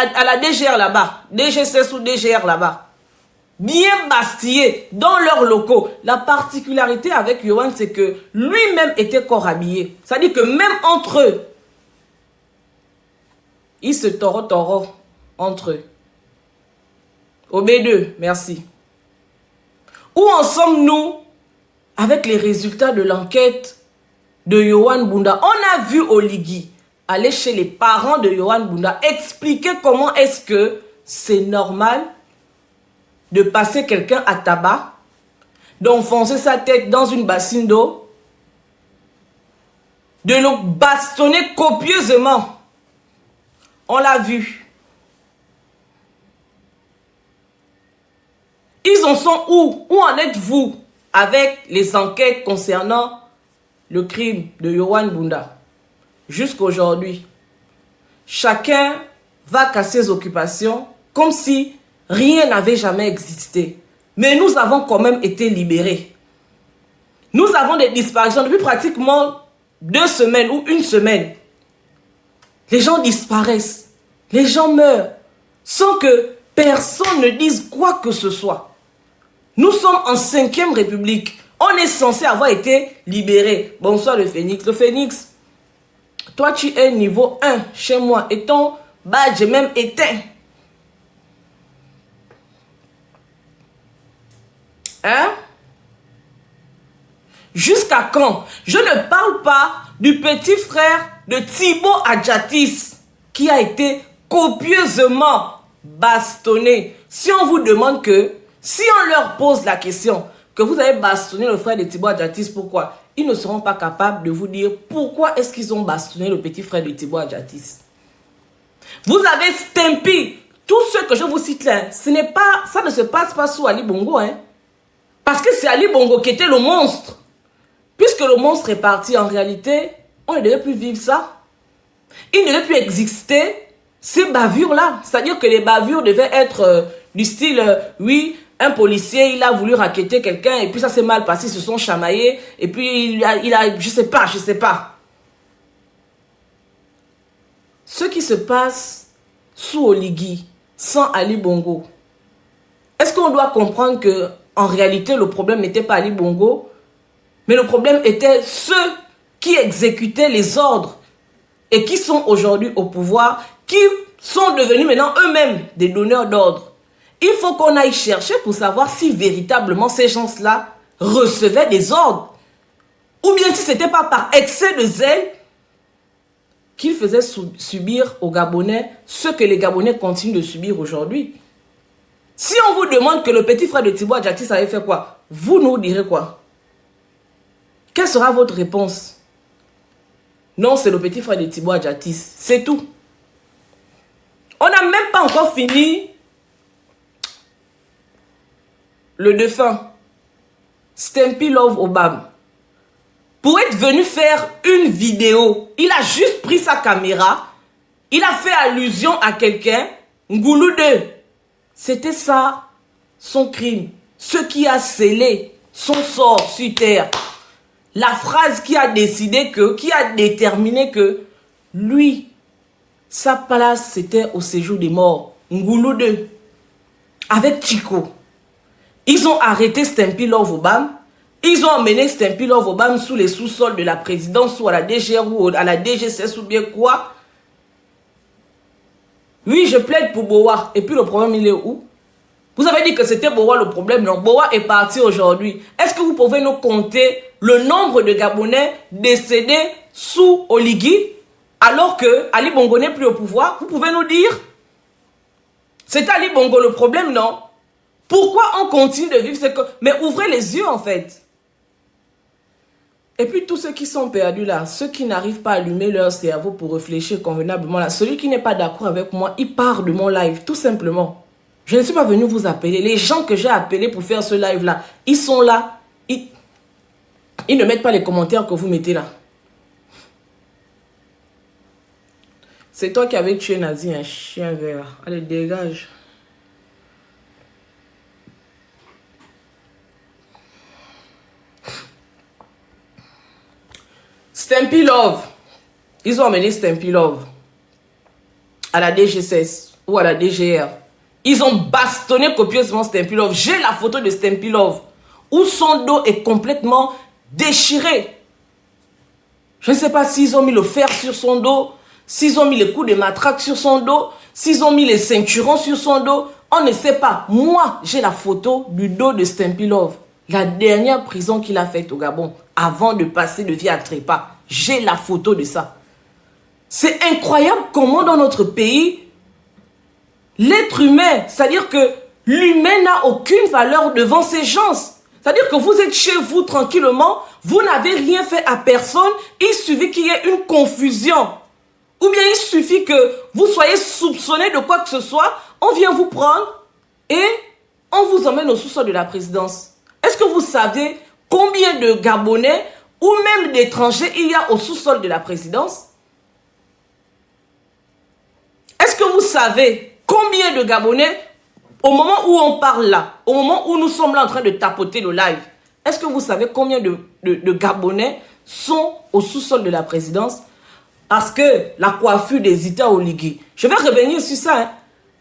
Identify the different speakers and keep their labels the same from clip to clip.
Speaker 1: à la DGR là-bas, DGCS ou DGR là-bas. Bien bastillés dans leurs locaux. La particularité avec Yohan, c'est que lui-même était corps habillé. C'est-à-dire que même entre eux, ils se toro entre eux. Au B2, merci. Où en sommes-nous avec les résultats de l'enquête de Yohan Bunda? On a vu Oligui aller chez les parents de Yohan Bunda expliquer comment est-ce que c'est normal de passer quelqu'un à tabac, d'enfoncer sa tête dans une bassine d'eau, de le bastonner copieusement. On l'a vu. Ils en sont où? Où en êtes-vous avec les enquêtes concernant le crime de Yohan Bunda? Jusqu'à aujourd'hui, chacun va qu'à ses occupations comme si rien n'avait jamais existé. Mais nous avons quand même été libérés. Nous avons des disparitions depuis pratiquement 2 semaines ou 1 semaine. Les gens disparaissent. Les gens meurent sans que personne ne dise quoi que ce soit. Nous sommes en 5e République. On est censé avoir été libérés. Bonsoir le Phénix. Le Phénix, toi tu es niveau 1 chez moi et ton badge est même éteint. Hein? Jusqu'à quand? Je ne parle pas du petit frère de Thibaut Adjatis qui a été copieusement bastonné. Si on vous demande que, si on leur pose la question que vous avez bastonné le frère de Thibaut Adjatis, pourquoi? Ils ne seront pas capables de vous dire pourquoi est-ce qu'ils ont bastonné le petit frère de Thibaut Adjatis. Vous avez Stempy. Tout ce que je vous cite là, ça ne se passe pas sous Ali Bongo, hein. Parce que c'est Ali Bongo qui était le monstre. Puisque le monstre est parti, en réalité, on ne devait plus vivre ça. Il ne devait plus exister ces bavures-là. C'est-à-dire que les bavures devaient être du style, oui, un policier, il a voulu racketter quelqu'un, et puis ça s'est mal passé, ils se sont chamaillés, et puis il a je sais pas. Ce qui se passe sous Oligui, sans Ali Bongo, est-ce qu'on doit comprendre que en réalité, le problème n'était pas Ali Bongo, mais le problème était ceux qui exécutaient les ordres et qui sont aujourd'hui au pouvoir, qui sont devenus maintenant eux-mêmes des donneurs d'ordre. Il faut qu'on aille chercher pour savoir si véritablement ces gens-là recevaient des ordres. Ou bien si ce n'était pas par excès de zèle qu'ils faisaient subir aux Gabonais ce que les Gabonais continuent de subir aujourd'hui. Si on vous demande que le petit frère de Thibaut Adjatis avait fait quoi, vous nous direz quoi? Quelle sera votre réponse? Non, c'est le petit frère de Thibaut Adjatis. C'est tout. On n'a même pas encore fini le défunt Stempy Love Obam. Pour être venu faire une vidéo, il a juste pris sa caméra, il a fait allusion à quelqu'un, Ngoulou 2. C'était ça, son crime. Ce qui a scellé son sort sur terre. La phrase qui a décidé que, qui a déterminé que lui, sa place, c'était au séjour des morts. Ngoulou 2. Avec Chico. Ils ont arrêté Stempy Love Obam. Ils ont emmené Stempy Love Obam sous les sous-sols de la présidence ou à la DGR ou à la DGCS ou bien quoi. Oui, je plaide pour Boa. Et puis le problème, il est où? Vous avez dit que c'était Boa le problème. Non, Boa est parti aujourd'hui. Est-ce que vous pouvez nous compter le nombre de Gabonais décédés sous Oligui alors que Ali Bongo n'est plus au pouvoir? Vous pouvez nous dire? C'est Ali Bongo le problème, non? Pourquoi on continue de vivre ce que... Mais ouvrez les yeux en fait. Et puis tous ceux qui sont perdus là, ceux qui n'arrivent pas à allumer leur cerveau pour réfléchir convenablement là, celui qui n'est pas d'accord avec moi, il part de mon live, tout simplement. Je ne suis pas venu vous appeler. Les gens que j'ai appelés pour faire ce live là, ils sont là. Ils ne mettent pas les commentaires que vous mettez là. C'est toi qui avais tué Nazi, un chien vert. Allez, dégage. Stempy Love. Ils ont amené Stempy Love à la DGCS ou à la DGR. Ils ont bastonné copieusement Stempilov. J'ai la photo de Stempilov où son dos est complètement déchiré. Je ne sais pas s'ils ont mis le fer sur son dos, s'ils ont mis les coups de matraque sur son dos, s'ils ont mis les ceinturons sur son dos. On ne sait pas. Moi, j'ai la photo du dos de Stempilov. La dernière prison qu'il a faite au Gabon, avant de passer de vie à trépas. J'ai la photo de ça. C'est incroyable comment dans notre pays, l'être humain, c'est-à-dire que l'humain n'a aucune valeur devant ces gens. C'est-à-dire que vous êtes chez vous tranquillement, vous n'avez rien fait à personne, il suffit qu'il y ait une confusion. Ou bien il suffit que vous soyez soupçonné de quoi que ce soit, on vient vous prendre et on vous emmène au sous-sol de la présidence. Est-ce que vous savez combien de Gabonais ou même d'étrangers il y a au sous-sol de la présidence? Est-ce que vous savez combien de Gabonais, au moment où on parle là, au moment où nous sommes là en train de tapoter le live, est-ce que vous savez combien de Gabonais sont au sous-sol de la présidence? Parce que la coiffure des Zita Oligui, je vais revenir sur ça, hein.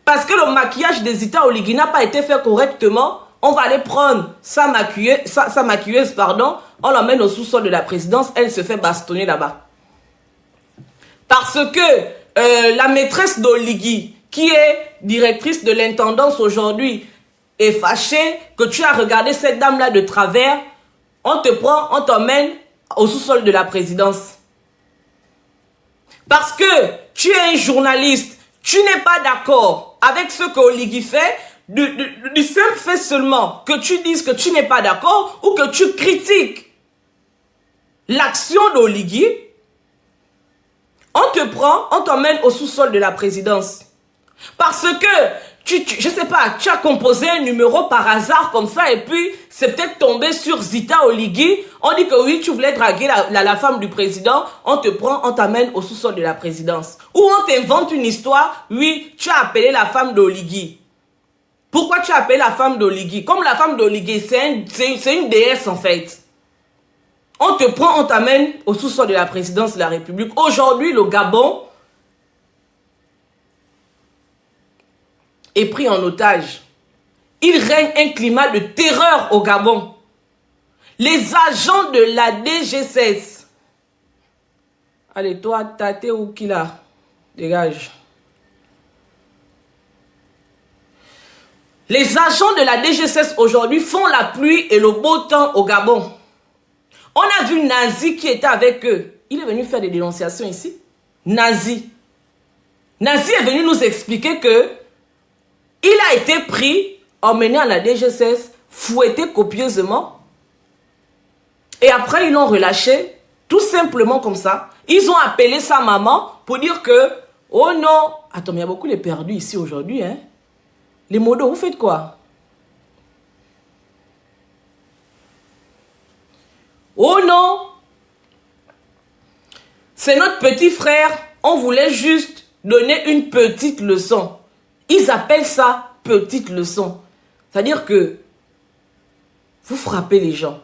Speaker 1: Parce que le maquillage des Zita Oligui n'a pas été fait correctement, on va aller prendre sa maquilleuse, pardon, on l'emmène au sous-sol de la présidence, elle se fait bastonner là-bas. Parce que la maîtresse d'Oligui, qui est directrice de l'intendance aujourd'hui, est fâchée que tu as regardé cette dame-là de travers, on te prend, on t'emmène au sous-sol de la présidence. Parce que tu es un journaliste, tu n'es pas d'accord avec ce que Oligui fait, du simple fait seulement que tu dises que tu n'es pas d'accord ou que tu critiques l'action d'Oligui, on te prend, on t'emmène au sous-sol de la présidence. Parce que, je sais pas, tu as composé un numéro par hasard comme ça et puis c'est peut-être tombé sur Zita Oligui. On dit que oui, tu voulais draguer la femme du président. On te prend, on t'amène au sous-sol de la présidence. Ou on t'invente une histoire. Oui, tu as appelé la femme d'Oligui. Pourquoi tu as appelé la femme d'Oligui? Comme la femme d'Oligui, c'est une déesse en fait. On te prend, on t'amène au sous-sol de la présidence de la République. Aujourd'hui, le Gabon est pris en otage. Il règne un climat de terreur au Gabon. Les agents de la DGSS. Allez, toi, Tate ou qui là? Dégage. Les agents de la DGSS aujourd'hui font la pluie et le beau temps au Gabon. On a vu Nazi qui était avec eux. Il est venu faire des dénonciations ici. Nazi. Nazi est venu nous expliquer que il a été pris, emmené à la DGSS, fouetté copieusement. Et après, ils l'ont relâché, tout simplement comme ça. Ils ont appelé sa maman pour dire que, oh non, attends, mais il y a beaucoup de perdus ici aujourd'hui, hein. Les modos, vous faites quoi? Oh non, c'est notre petit frère, on voulait juste donner une petite leçon. Ils appellent ça petite leçon. C'est-à-dire que vous frappez les gens.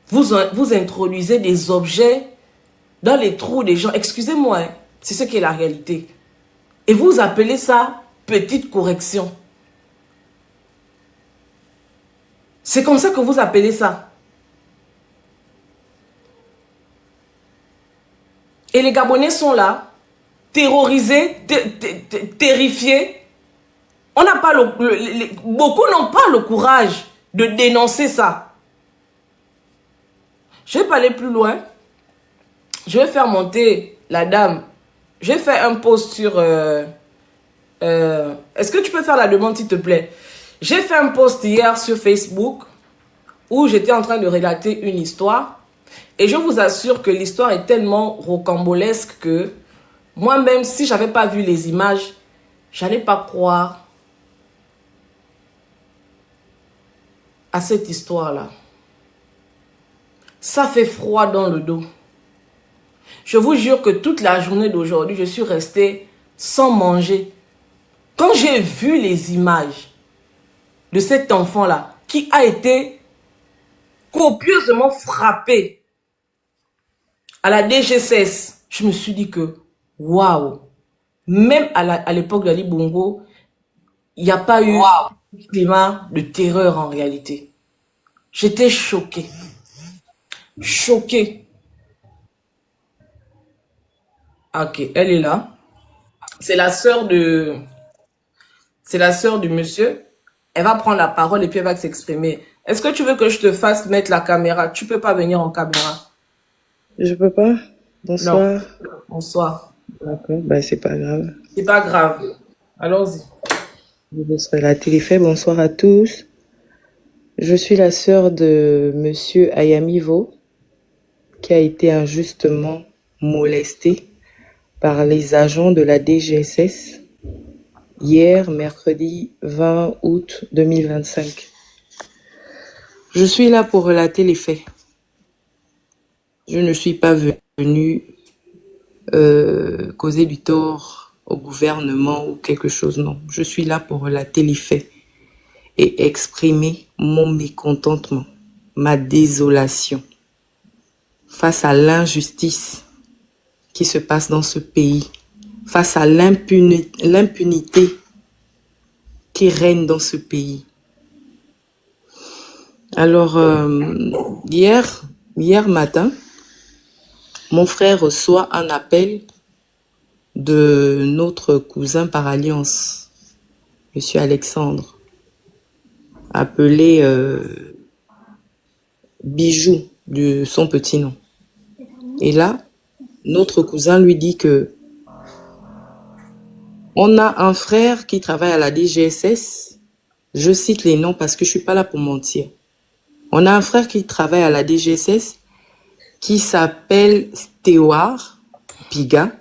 Speaker 1: Vous introduisez des objets dans les trous des gens. Excusez-moi, hein, c'est ce qui est la réalité. Et vous appelez ça petite correction. C'est comme ça que vous appelez ça. Et les Gabonais sont là, terrorisés, terrifiés. On n'a pas beaucoup n'ont pas le courage de dénoncer ça. Je vais pas aller plus loin. Je vais faire monter la dame. Je vais faire un post sur... est-ce que tu peux faire la demande, s'il te plaît? J'ai fait un post hier sur Facebook où j'étais en train de relater une histoire. Et je vous assure que l'histoire est tellement rocambolesque que moi-même, si je n'avais pas vu les images, je n'allais pas croire à cette histoire-là. Ça fait froid dans le dos. Je vous jure que toute la journée d'aujourd'hui, je suis restée sans manger. Quand j'ai vu les images de cet enfant-là, qui a été copieusement frappé à la DGSS, je me suis dit que, waouh, Même à l'époque d'Ali Bongo, il n'y a pas eu un climat de terreur en réalité. J'étais choquée. Choquée. Ok, elle est là. C'est la sœur de, c'est la sœur du monsieur. Elle va prendre la parole et puis elle va s'exprimer. Est-ce que tu veux que je te fasse mettre la caméra? Tu peux pas venir en caméra.
Speaker 2: Je peux pas.
Speaker 1: Non.
Speaker 2: Bonsoir.
Speaker 1: Bonsoir.
Speaker 2: D'accord, bah c'est pas grave.
Speaker 1: C'est pas grave. Allons-y.
Speaker 2: Je serai la téléfait. Bonsoir à tous. Je suis la sœur de Monsieur Ayamivo, qui a été injustement molesté par les agents de la DGSS hier, mercredi 20 août 2025. Je suis là pour relater les faits. Je ne suis pas venue causer du tort au gouvernement ou quelque chose, non. Je suis là pour relater les faits et exprimer mon mécontentement, ma désolation face à l'injustice qui se passe dans ce pays, face à l'impunité qui règne dans ce pays. Alors, hier matin, mon frère reçoit un appel de notre cousin par alliance, Monsieur Alexandre, appelé Bijou de son petit nom. Et là, notre cousin lui dit que on a un frère qui travaille à la DGSS. Je cite les noms parce que je suis pas là pour mentir. On a un frère qui travaille à la DGSS qui s'appelle Stewart Piga,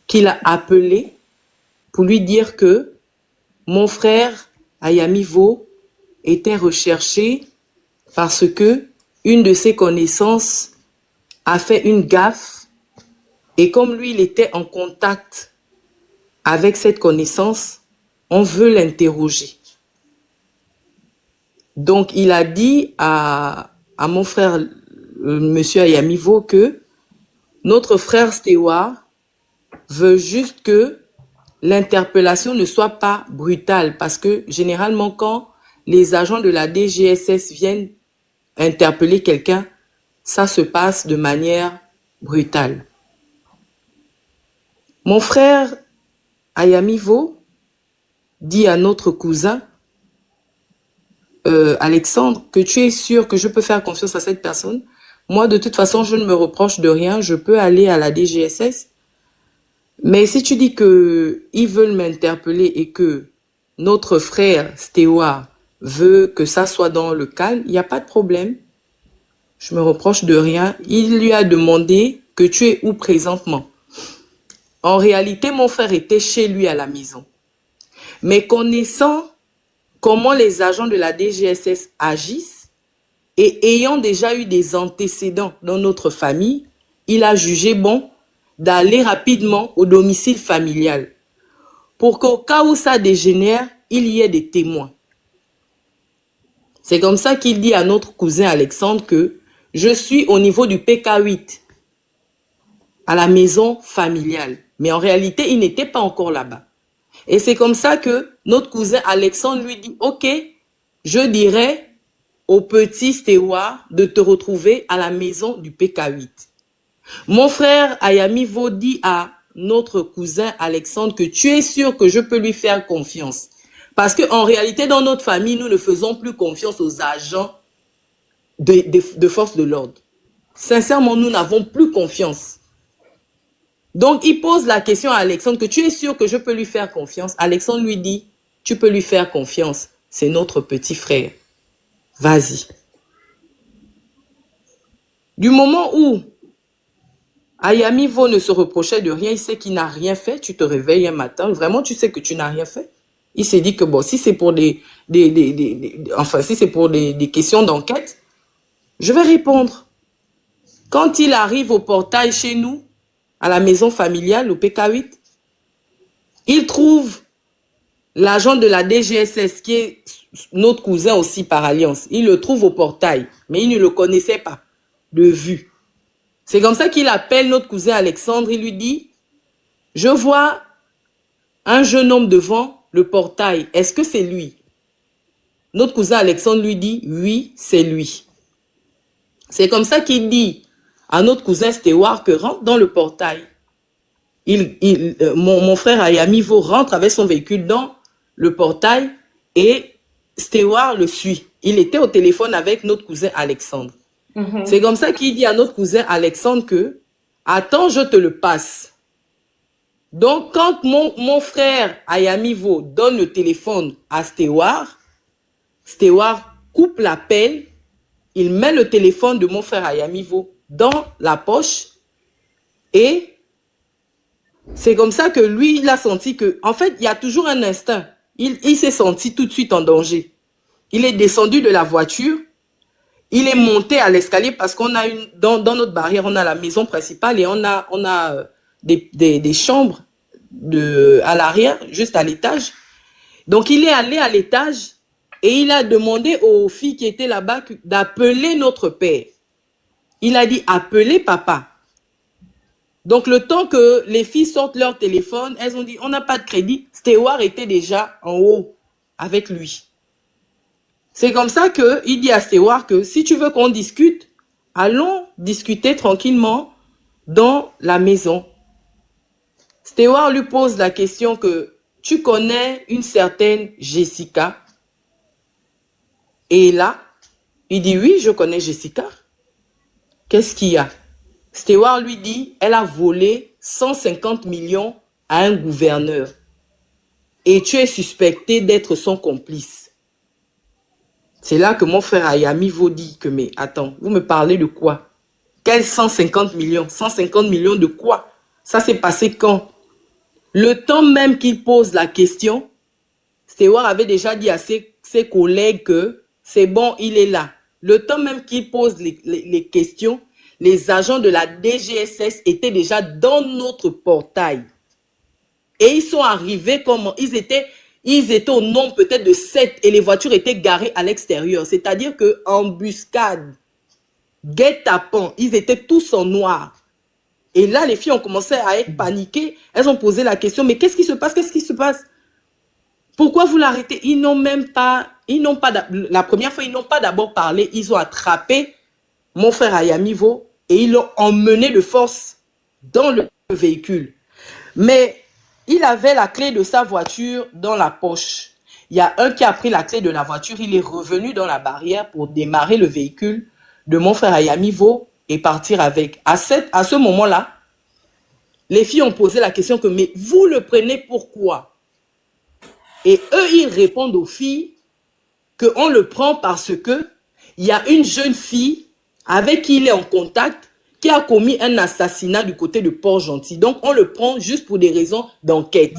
Speaker 2: qu'il a appelé pour lui dire que mon frère Ayamivo était recherché parce que une de ses connaissances a fait une gaffe et comme lui il était en contact avec cette connaissance, on veut l'interroger. Donc il a dit à mon frère Monsieur Ayamivo que notre frère Stewart veut juste que l'interpellation ne soit pas brutale parce que généralement quand les agents de la DGSS viennent interpeller quelqu'un, ça se passe de manière brutale. Mon frère Ayamivo dit à notre cousin Alexandre que tu es sûr que je peux faire confiance à cette personne. Moi, de toute façon, je ne me reproche de rien. Je peux aller à la DGSS. Mais si tu dis que ils veulent m'interpeller et que notre frère Stewart veut que ça soit dans le calme, il n'y a pas de problème. Je me reproche de rien. Il lui a demandé que tu es où présentement. En réalité, mon frère était chez lui à la maison. Mais connaissant comment les agents de la DGSS agissent et ayant déjà eu des antécédents dans notre famille, il a jugé bon d'aller rapidement au domicile familial pour qu'au cas où ça dégénère, il y ait des témoins. C'est comme ça qu'il dit à notre cousin Alexandre que je suis au niveau du PK8, à la maison familiale. Mais en réalité, il n'était pas encore là-bas. Et c'est comme ça que notre cousin Alexandre lui dit, ok, je dirais au petit Stewart de te retrouver à la maison du PK8. Mon frère Ayamivo dit à notre cousin Alexandre que tu es sûr que je peux lui faire confiance. Parce qu'en réalité, dans notre famille, nous ne faisons plus confiance aux agents de force de l'ordre. Sincèrement, nous n'avons plus confiance. Donc, il pose la question à Alexandre que tu es sûr que je peux lui faire confiance. Alexandre lui dit, tu peux lui faire confiance. C'est notre petit frère. Vas-y. Du moment où Ayamivo ne se reprochait de rien, il sait qu'il n'a rien fait. Tu te réveilles un matin, vraiment tu sais que tu n'as rien fait. Il s'est dit que bon, si c'est pour si c'est pour des questions d'enquête, je vais répondre. Quand il arrive au portail chez nous, à la maison familiale, au PK8, il trouve l'agent de la DGSS qui est notre cousin aussi par alliance. Il le trouve au portail, mais il ne le connaissait pas de vue. C'est comme ça qu'il appelle notre cousin Alexandre. Il lui dit, je vois un jeune homme devant le portail. Est-ce que c'est lui? Notre cousin Alexandre lui dit, oui, c'est lui. C'est comme ça qu'il dit à notre cousin Stewart que rentre dans le portail. Mon frère Ayamivo rentre avec son véhicule dans le portail et Stewart le suit. Il était au téléphone avec notre cousin Alexandre. C'est comme ça qu'il dit à notre cousin Alexandre que « Attends, je te le passe ». Donc, quand mon frère Ayamivo donne le téléphone à Stewart, Stewart coupe l'appel, il met le téléphone de mon frère Ayamivo dans la poche et c'est comme ça que lui, il a senti que, en fait, il y a toujours un instinct. Il s'est senti tout de suite en danger. Il est descendu de la voiture, il est monté à l'escalier parce qu'on a dans notre barrière, on a la maison principale et on a des chambres à l'arrière, juste à l'étage. Donc, il est allé à l'étage et il a demandé aux filles qui étaient là-bas d'appeler notre père. Il a dit, appelez papa. Donc, le temps que les filles sortent leur téléphone, elles ont dit, on n'a pas de crédit. Stewart était déjà en haut avec lui. C'est comme ça qu'il dit à Stewart que si tu veux qu'on discute, allons discuter tranquillement dans la maison. Stewart lui pose la question que tu connais une certaine Jessica. Et là, il dit oui, je connais Jessica. Qu'est-ce qu'il y a? Stewart lui dit, elle a volé 150 millions à un gouverneur. Et tu es suspecté d'être son complice. C'est là que mon frère Ayamivo dit que, mais attends, vous me parlez de quoi? Quels 150 millions? 150 millions de quoi? Ça s'est passé quand? Le temps même qu'il pose la question, Stewart avait déjà dit à ses collègues que c'est bon, il est là. Le temps même qu'il pose les questions, les agents de la DGSS étaient déjà dans notre portail. Et ils sont arrivés comme ils étaient au nombre peut-être de 7 et les voitures étaient garées à l'extérieur. C'est-à-dire que embuscade, guet-apens, ils étaient tous en noir. Et là, les filles ont commencé à être paniquées. Elles ont posé la question, mais qu'est-ce qui se passe? Qu'est-ce qui se passe? Pourquoi vous l'arrêtez? La première fois, ils n'ont pas d'abord parlé. Ils ont attrapé mon frère Ayamivo et ils l'ont emmené de force dans le véhicule. Mais il avait la clé de sa voiture dans la poche. Il y a un qui a pris la clé de la voiture. Il est revenu dans la barrière pour démarrer le véhicule de mon frère Ayamivo et partir avec. À ce moment-là, les filles ont posé la question que, mais vous le prenez pourquoi? Et eux, ils répondent aux filles qu'on le prend parce que il y a une jeune fille avec qui il est en contact qui a commis un assassinat du côté de Port-Gentil. Donc, on le prend juste pour des raisons d'enquête.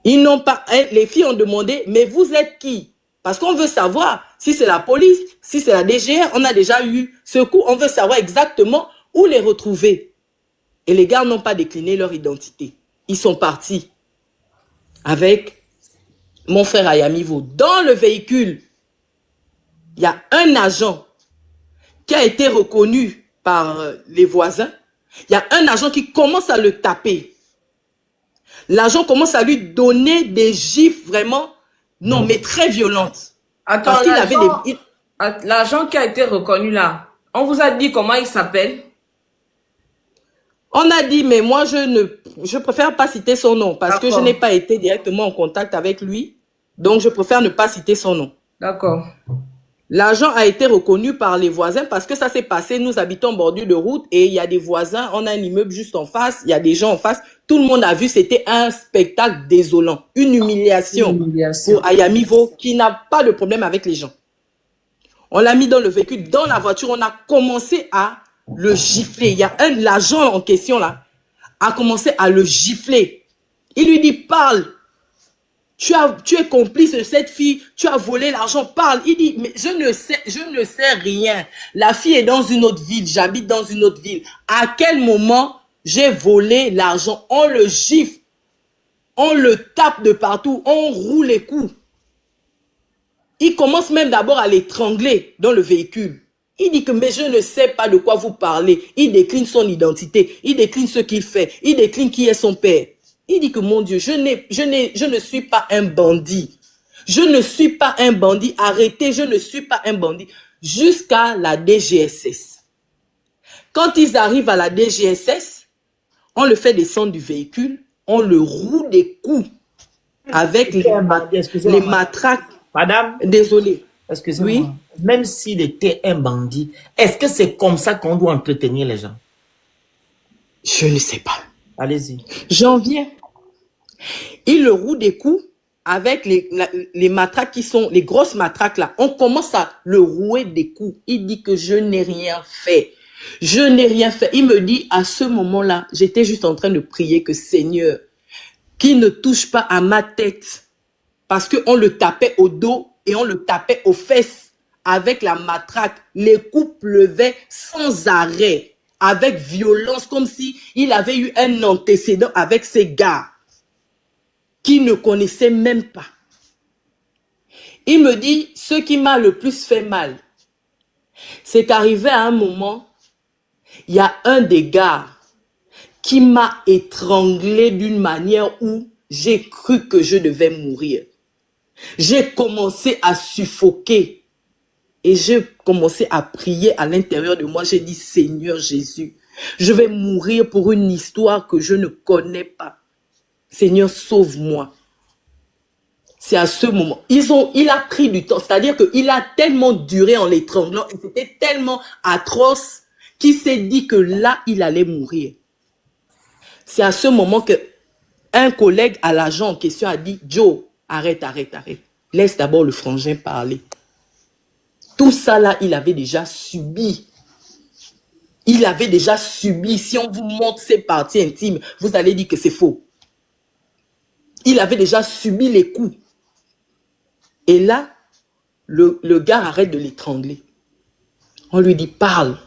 Speaker 2: Ils n'ont pas, les filles ont demandé, mais vous êtes qui? Parce qu'on veut savoir si c'est la police, si c'est la DGR. On a déjà eu ce coup. On veut savoir exactement où les retrouver. Et les gars n'ont pas décliné leur identité. Ils sont partis avec mon frère Ayamivo. Dans le véhicule, il y a un agent qui a été reconnu par les voisins. Il y a un agent qui commence à le taper. L'agent commence à lui donner des gifles vraiment, non, mais très violentes.
Speaker 1: Attends, l'agent qui a été reconnu là, on vous a dit comment il s'appelle?
Speaker 2: On a dit, mais moi, je préfère pas citer son nom parce que je n'ai pas été directement en contact avec lui. Donc, je préfère ne pas citer son nom.
Speaker 1: D'accord.
Speaker 2: L'agent a été reconnu par les voisins parce que ça s'est passé. Nous habitons en bordure de route et il y a des voisins. On a un immeuble juste en face. Il y a des gens en face. Tout le monde a vu. C'était un spectacle désolant. Une humiliation pour Ayamivo qui n'a pas de problème avec les gens. On l'a mis dans le véhicule, dans la voiture. On a commencé à le gifler. Il y a l'agent en question là a commencé à le gifler. Il lui dit, parle. Tu es complice de cette fille, tu as volé l'argent, parle. Il dit, mais je ne sais rien. La fille est dans une autre ville, j'habite dans une autre ville. À quel moment j'ai volé l'argent? On le gifle, on le tape de partout, on roule les coups. Il commence même d'abord à l'étrangler dans le véhicule. Il dit que, mais je ne sais pas de quoi vous parlez. Il décline son identité, il décline ce qu'il fait, il décline qui est son père. Il dit que mon Dieu, je ne suis pas un bandit. Je ne suis pas un bandit. Arrêtez, je ne suis pas un bandit. Jusqu'à la DGSS. Quand ils arrivent à la DGSS, on le fait descendre du véhicule, on le roue des coups avec les matraques.
Speaker 3: Madame,
Speaker 2: désolé.
Speaker 3: Excusez-moi.
Speaker 2: Oui.
Speaker 3: Même s'il était un bandit, est-ce que c'est comme ça qu'on doit entretenir les gens?
Speaker 2: Je ne sais pas.
Speaker 3: Allez-y.
Speaker 2: J'en viens. Il le roue des coups avec les matraques qui sont, les grosses matraques là. On commence à le rouer des coups. Il dit que je n'ai rien fait. Je n'ai rien fait. Il me dit, à ce moment-là, j'étais juste en train de prier que Seigneur, qu'il ne touche pas à ma tête. Parce qu'on le tapait au dos et on le tapait aux fesses avec la matraque. Les coups pleuvaient sans arrêt, avec violence, comme si il avait eu un antécédent avec ces gars qui ne connaissaient même pas. Il me dit, ce qui m'a le plus fait mal, c'est qu'arrivé à un moment, il y a un des gars qui m'a étranglé d'une manière où j'ai cru que je devais mourir. J'ai commencé à suffoquer et j'ai commencé à prier à l'intérieur de moi. J'ai dit, Seigneur Jésus, je vais mourir pour une histoire que je ne connais pas. Seigneur, sauve-moi. C'est à ce moment. Il a pris du temps, c'est-à-dire qu'il a tellement duré en l'étranglant et c'était tellement atroce qu'il s'est dit que là, il allait mourir. C'est à ce moment que un collègue à l'agent en question a dit, Joe, arrête. Laisse d'abord le frangin parler. Tout ça là, il avait déjà subi. Il avait déjà subi. Si on vous montre ses parties intimes, vous allez dire que c'est faux. Il avait déjà subi les coups. Et là, le gars arrête de l'étrangler. On lui dit, parle.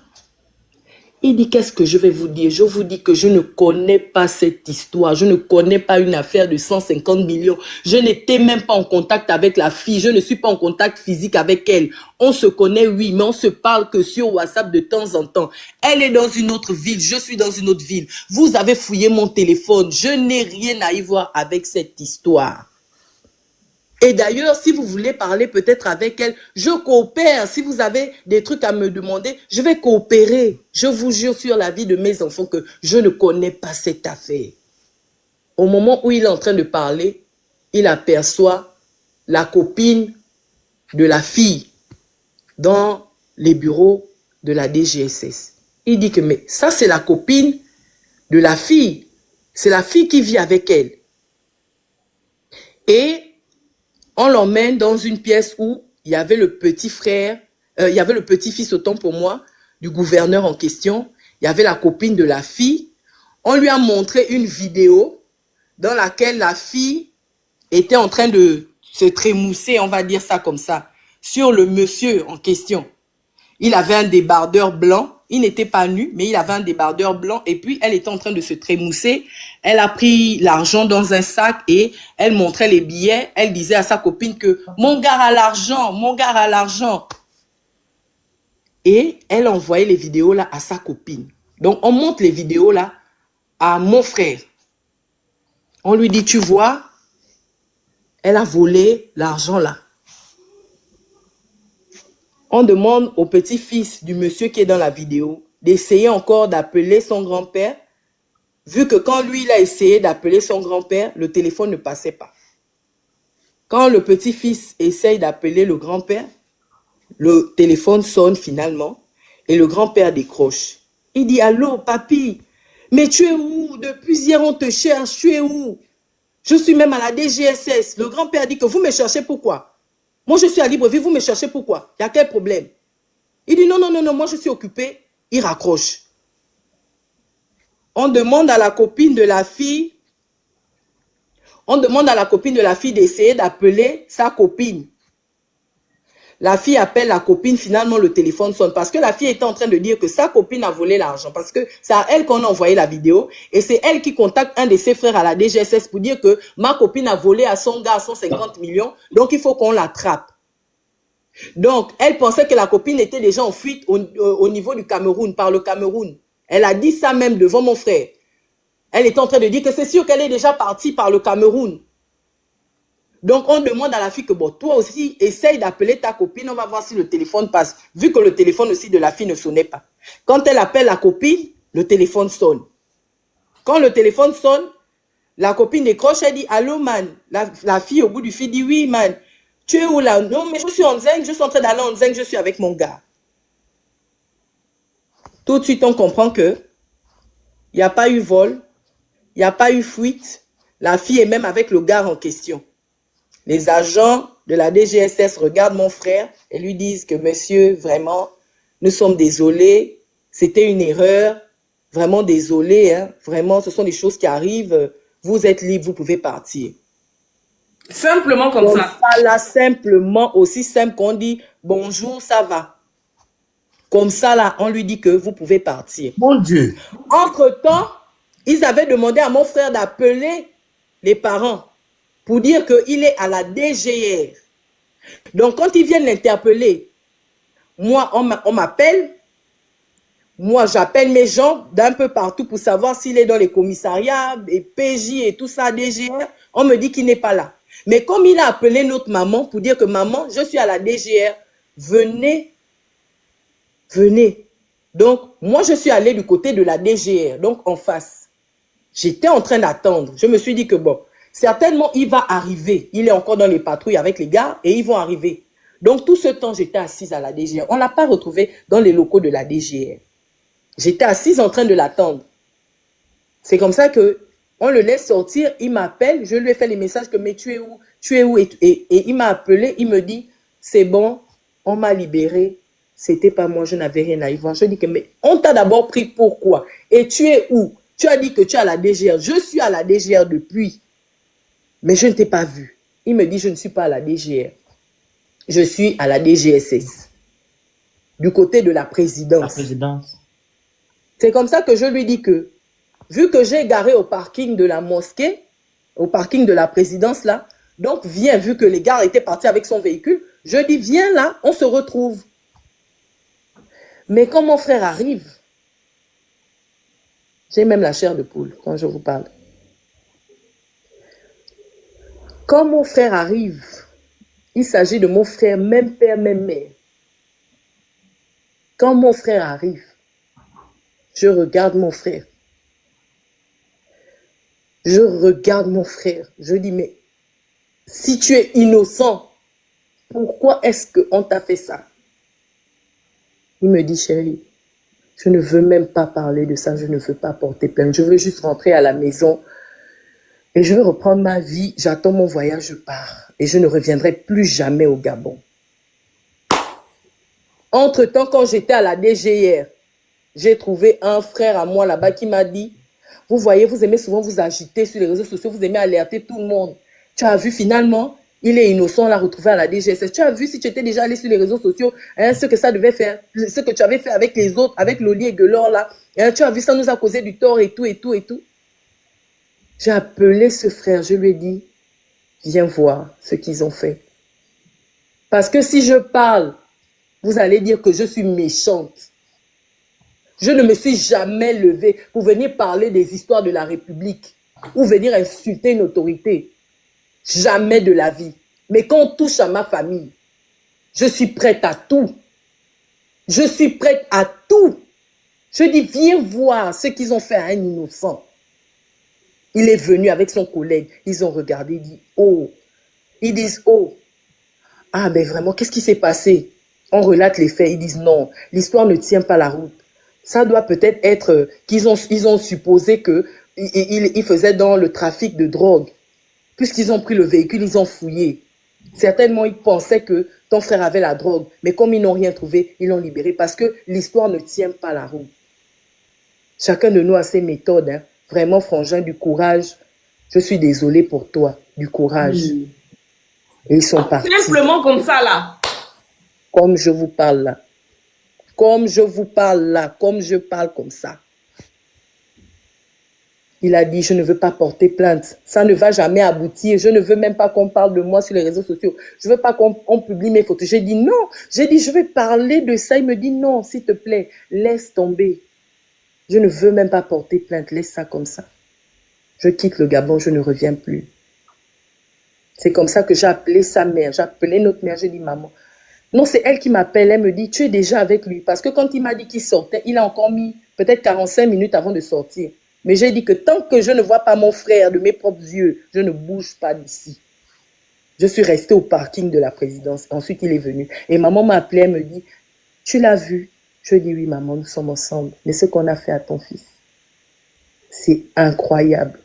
Speaker 2: Il dit, qu'est-ce que je vais vous dire? Je vous dis que je ne connais pas cette histoire. Je ne connais pas une affaire de 150 millions. Je n'étais même pas en contact avec la fille. Je ne suis pas en contact physique avec elle. On se connaît, oui, mais on se parle que sur WhatsApp de temps en temps. Elle est dans une autre ville. Je suis dans une autre ville. Vous avez fouillé mon téléphone. Je n'ai rien à y voir avec cette histoire. Et d'ailleurs, si vous voulez parler peut-être avec elle, je coopère. Si vous avez des trucs à me demander, je vais coopérer. Je vous jure sur la vie de mes enfants que je ne connais pas cette affaire. Au moment où il est en train de parler, il aperçoit la copine de la fille dans les bureaux de la DGSS. Il dit que mais ça c'est la copine de la fille. C'est la fille qui vit avec elle. Et on l'emmène dans une pièce où il y avait le petit frère, il y avait le petit-fils autant pour moi, du gouverneur en question. Il y avait la copine de la fille. On lui a montré une vidéo dans laquelle la fille était en train de se trémousser, on va dire ça comme ça, sur le monsieur en question. Il avait un débardeur blanc. Il n'était pas nu, mais il avait un débardeur blanc. Et puis, elle était en train de se trémousser. Elle a pris l'argent dans un sac et elle montrait les billets. Elle disait à sa copine que « Mon gars a l'argent, mon gars a l'argent ». Et elle envoyait les vidéos là à sa copine. Donc, on montre les vidéos là à mon frère. On lui dit « Tu vois, elle a volé l'argent là ». On demande au petit-fils du monsieur qui est dans la vidéo d'essayer encore d'appeler son grand-père, vu que quand lui, il a essayé d'appeler son grand-père, le téléphone ne passait pas. Quand le petit-fils essaye d'appeler le grand-père, le téléphone sonne finalement et le grand-père décroche. Il dit, allô, papy, mais tu es où? Depuis hier, on te cherche, tu es où? Je suis même à la DGSS. Le grand-père dit que vous me cherchez pourquoi? Moi, je suis à Libreville, vous me cherchez pourquoi? Il y a quel problème? Il dit non, moi je suis occupé. Il raccroche. On demande à la copine de la fille, d'essayer d'appeler sa copine. La fille appelle la copine, finalement le téléphone sonne parce que la fille était en train de dire que sa copine a volé l'argent parce que c'est à elle qu'on a envoyé la vidéo et c'est elle qui contacte un de ses frères à la DGSS pour dire que ma copine a volé à son gars 150 millions, donc il faut qu'on l'attrape. Donc, elle pensait que la copine était déjà en fuite au niveau du Cameroun, par le Cameroun. Elle a dit ça même devant mon frère. Elle était en train de dire que c'est sûr qu'elle est déjà partie par le Cameroun. Donc, on demande à la fille que, bon, toi aussi, essaye d'appeler ta copine, on va voir si le téléphone passe, vu que le téléphone aussi de la fille ne sonnait pas. Quand elle appelle la copine, le téléphone sonne. Quand le téléphone sonne, la copine décroche, elle dit, allô, man. La fille au bout du fil dit, oui, man. Tu es où là? Non, mais je suis en Zeng, je suis en train d'aller en Zeng, je suis avec mon gars. Tout de suite, on comprend que il n'y a pas eu vol, il n'y a pas eu fuite. La fille est même avec le gars en question. Les agents de la DGSS regardent mon frère et lui disent que monsieur, vraiment, nous sommes désolés, c'était une erreur, vraiment désolé, hein, vraiment, ce sont des choses qui arrivent, vous êtes libre, vous pouvez partir.
Speaker 1: Simplement comme ça.
Speaker 2: Là, simplement, aussi simple qu'on dit bonjour, ça va. Comme ça, là, on lui dit que vous pouvez partir.
Speaker 3: Mon Dieu.
Speaker 2: Entre-temps, ils avaient demandé à mon frère d'appeler les parents pour dire qu'il est à la DGR. Donc, quand ils viennent l'interpeller, moi, on m'appelle. Moi, j'appelle mes gens d'un peu partout pour savoir s'il est dans les commissariats, et PJ et tout ça, DGR. On me dit qu'il n'est pas là. Mais comme il a appelé notre maman pour dire que maman, je suis à la DGR, venez. Venez. Donc, moi, je suis allée du côté de la DGR, donc en face. J'étais en train d'attendre. Je me suis dit que bon, certainement, il va arriver. Il est encore dans les patrouilles avec les gars et ils vont arriver. Donc, tout ce temps, j'étais assise à la DGR. On ne l'a pas retrouvé dans les locaux de la DGR. J'étais assise en train de l'attendre. C'est comme ça que on le laisse sortir. Il m'appelle. Je lui ai fait les messages que mais tu es où? Tu es où? Et il m'a appelé. Il me dit, c'est bon, on m'a libéré. C'était pas moi, je n'avais rien à y voir. Je dis que, mais on t'a d'abord pris pourquoi? Et tu es où? Tu as dit que tu es à la DGR. Je suis à la DGR depuis. Mais je ne t'ai pas vu. Il me dit, je ne suis pas à la DGR. Je suis à la DGSS. Du côté de la présidence.
Speaker 3: La présidence.
Speaker 2: C'est comme ça que je lui dis que, vu que j'ai garé au parking de la mosquée, au parking de la présidence là, donc viens, vu que les gars étaient partis avec son véhicule, je dis, viens là, on se retrouve. Mais quand mon frère arrive, j'ai même la chair de poule quand je vous parle. Quand mon frère arrive, il s'agit de mon frère, même père, même mère. Quand mon frère arrive, je regarde mon frère. Je regarde mon frère. Je dis, mais si tu es innocent, pourquoi est-ce qu'on t'a fait ça? Il me dit, chérie, je ne veux même pas parler de ça, je ne veux pas porter plainte, je veux juste rentrer à la maison et je veux reprendre ma vie, j'attends mon voyage, je pars et je ne reviendrai plus jamais au Gabon. Entre-temps, quand j'étais à la DGR, j'ai trouvé un frère à moi là-bas qui m'a dit, vous voyez, vous aimez souvent vous agiter sur les réseaux sociaux, vous aimez alerter tout le monde. Tu as vu finalement, il est innocent, on l'a retrouvé à la DGSS. Tu as vu si tu étais déjà allé sur les réseaux sociaux, hein, ce que ça devait faire, ce que tu avais fait avec les autres, avec Loli et Guelor là. Hein, tu as vu, ça nous a causé du tort et tout, et tout, et tout. J'ai appelé ce frère, je lui ai dit, viens voir ce qu'ils ont fait. Parce que si je parle, vous allez dire que je suis méchante. Je ne me suis jamais levée pour venir parler des histoires de la République ou venir insulter une autorité. Jamais de la vie. Mais quand on touche à ma famille, je suis prête à tout. Je suis prête à tout. Je dis, viens voir ce qu'ils ont fait à un innocent. Il est venu avec son collègue. Ils ont regardé, ils disent, oh. Ils disent, oh. Ah, mais vraiment, qu'est-ce qui s'est passé? On relate les faits. Ils disent, non, l'histoire ne tient pas la route. Ça doit peut-être être qu'ils ont supposé qu'ils faisaient dans le trafic de drogue. Puisqu'ils ont pris le véhicule, ils ont fouillé. Certainement, ils pensaient que ton frère avait la drogue. Mais comme ils n'ont rien trouvé, ils l'ont libéré parce que l'histoire ne tient pas la route. Chacun de nous a ses méthodes. Hein. Vraiment, Frangin, du courage. Je suis désolée pour toi. Du courage. Et ils sont partis.
Speaker 1: Simplement comme ça, là.
Speaker 2: Comme je vous parle là. Comme je vous parle là. Comme je parle comme ça. Il a dit, je ne veux pas porter plainte. Ça ne va jamais aboutir. Je ne veux même pas qu'on parle de moi sur les réseaux sociaux. Je ne veux pas qu'on publie mes photos. J'ai dit non. J'ai dit, je vais parler de ça. Il me dit non, s'il te plaît, laisse tomber. Je ne veux même pas porter plainte. Laisse ça comme ça. Je quitte le Gabon, je ne reviens plus. C'est comme ça que j'ai appelé sa mère, j'ai appelé notre mère, j'ai dit maman. Non, c'est elle qui m'appelle, elle me dit, tu es déjà avec lui. Parce que quand il m'a dit qu'il sortait, il a encore mis peut-être 45 minutes avant de sortir. Mais j'ai dit que tant que je ne vois pas mon frère de mes propres yeux, je ne bouge pas d'ici. Je suis restée au parking de la présidence. Ensuite, il est venu. Et maman m'a appelé, elle me dit, tu l'as vu? Je dis, oui, maman, nous sommes ensemble. Mais ce qu'on a fait à ton fils, c'est incroyable.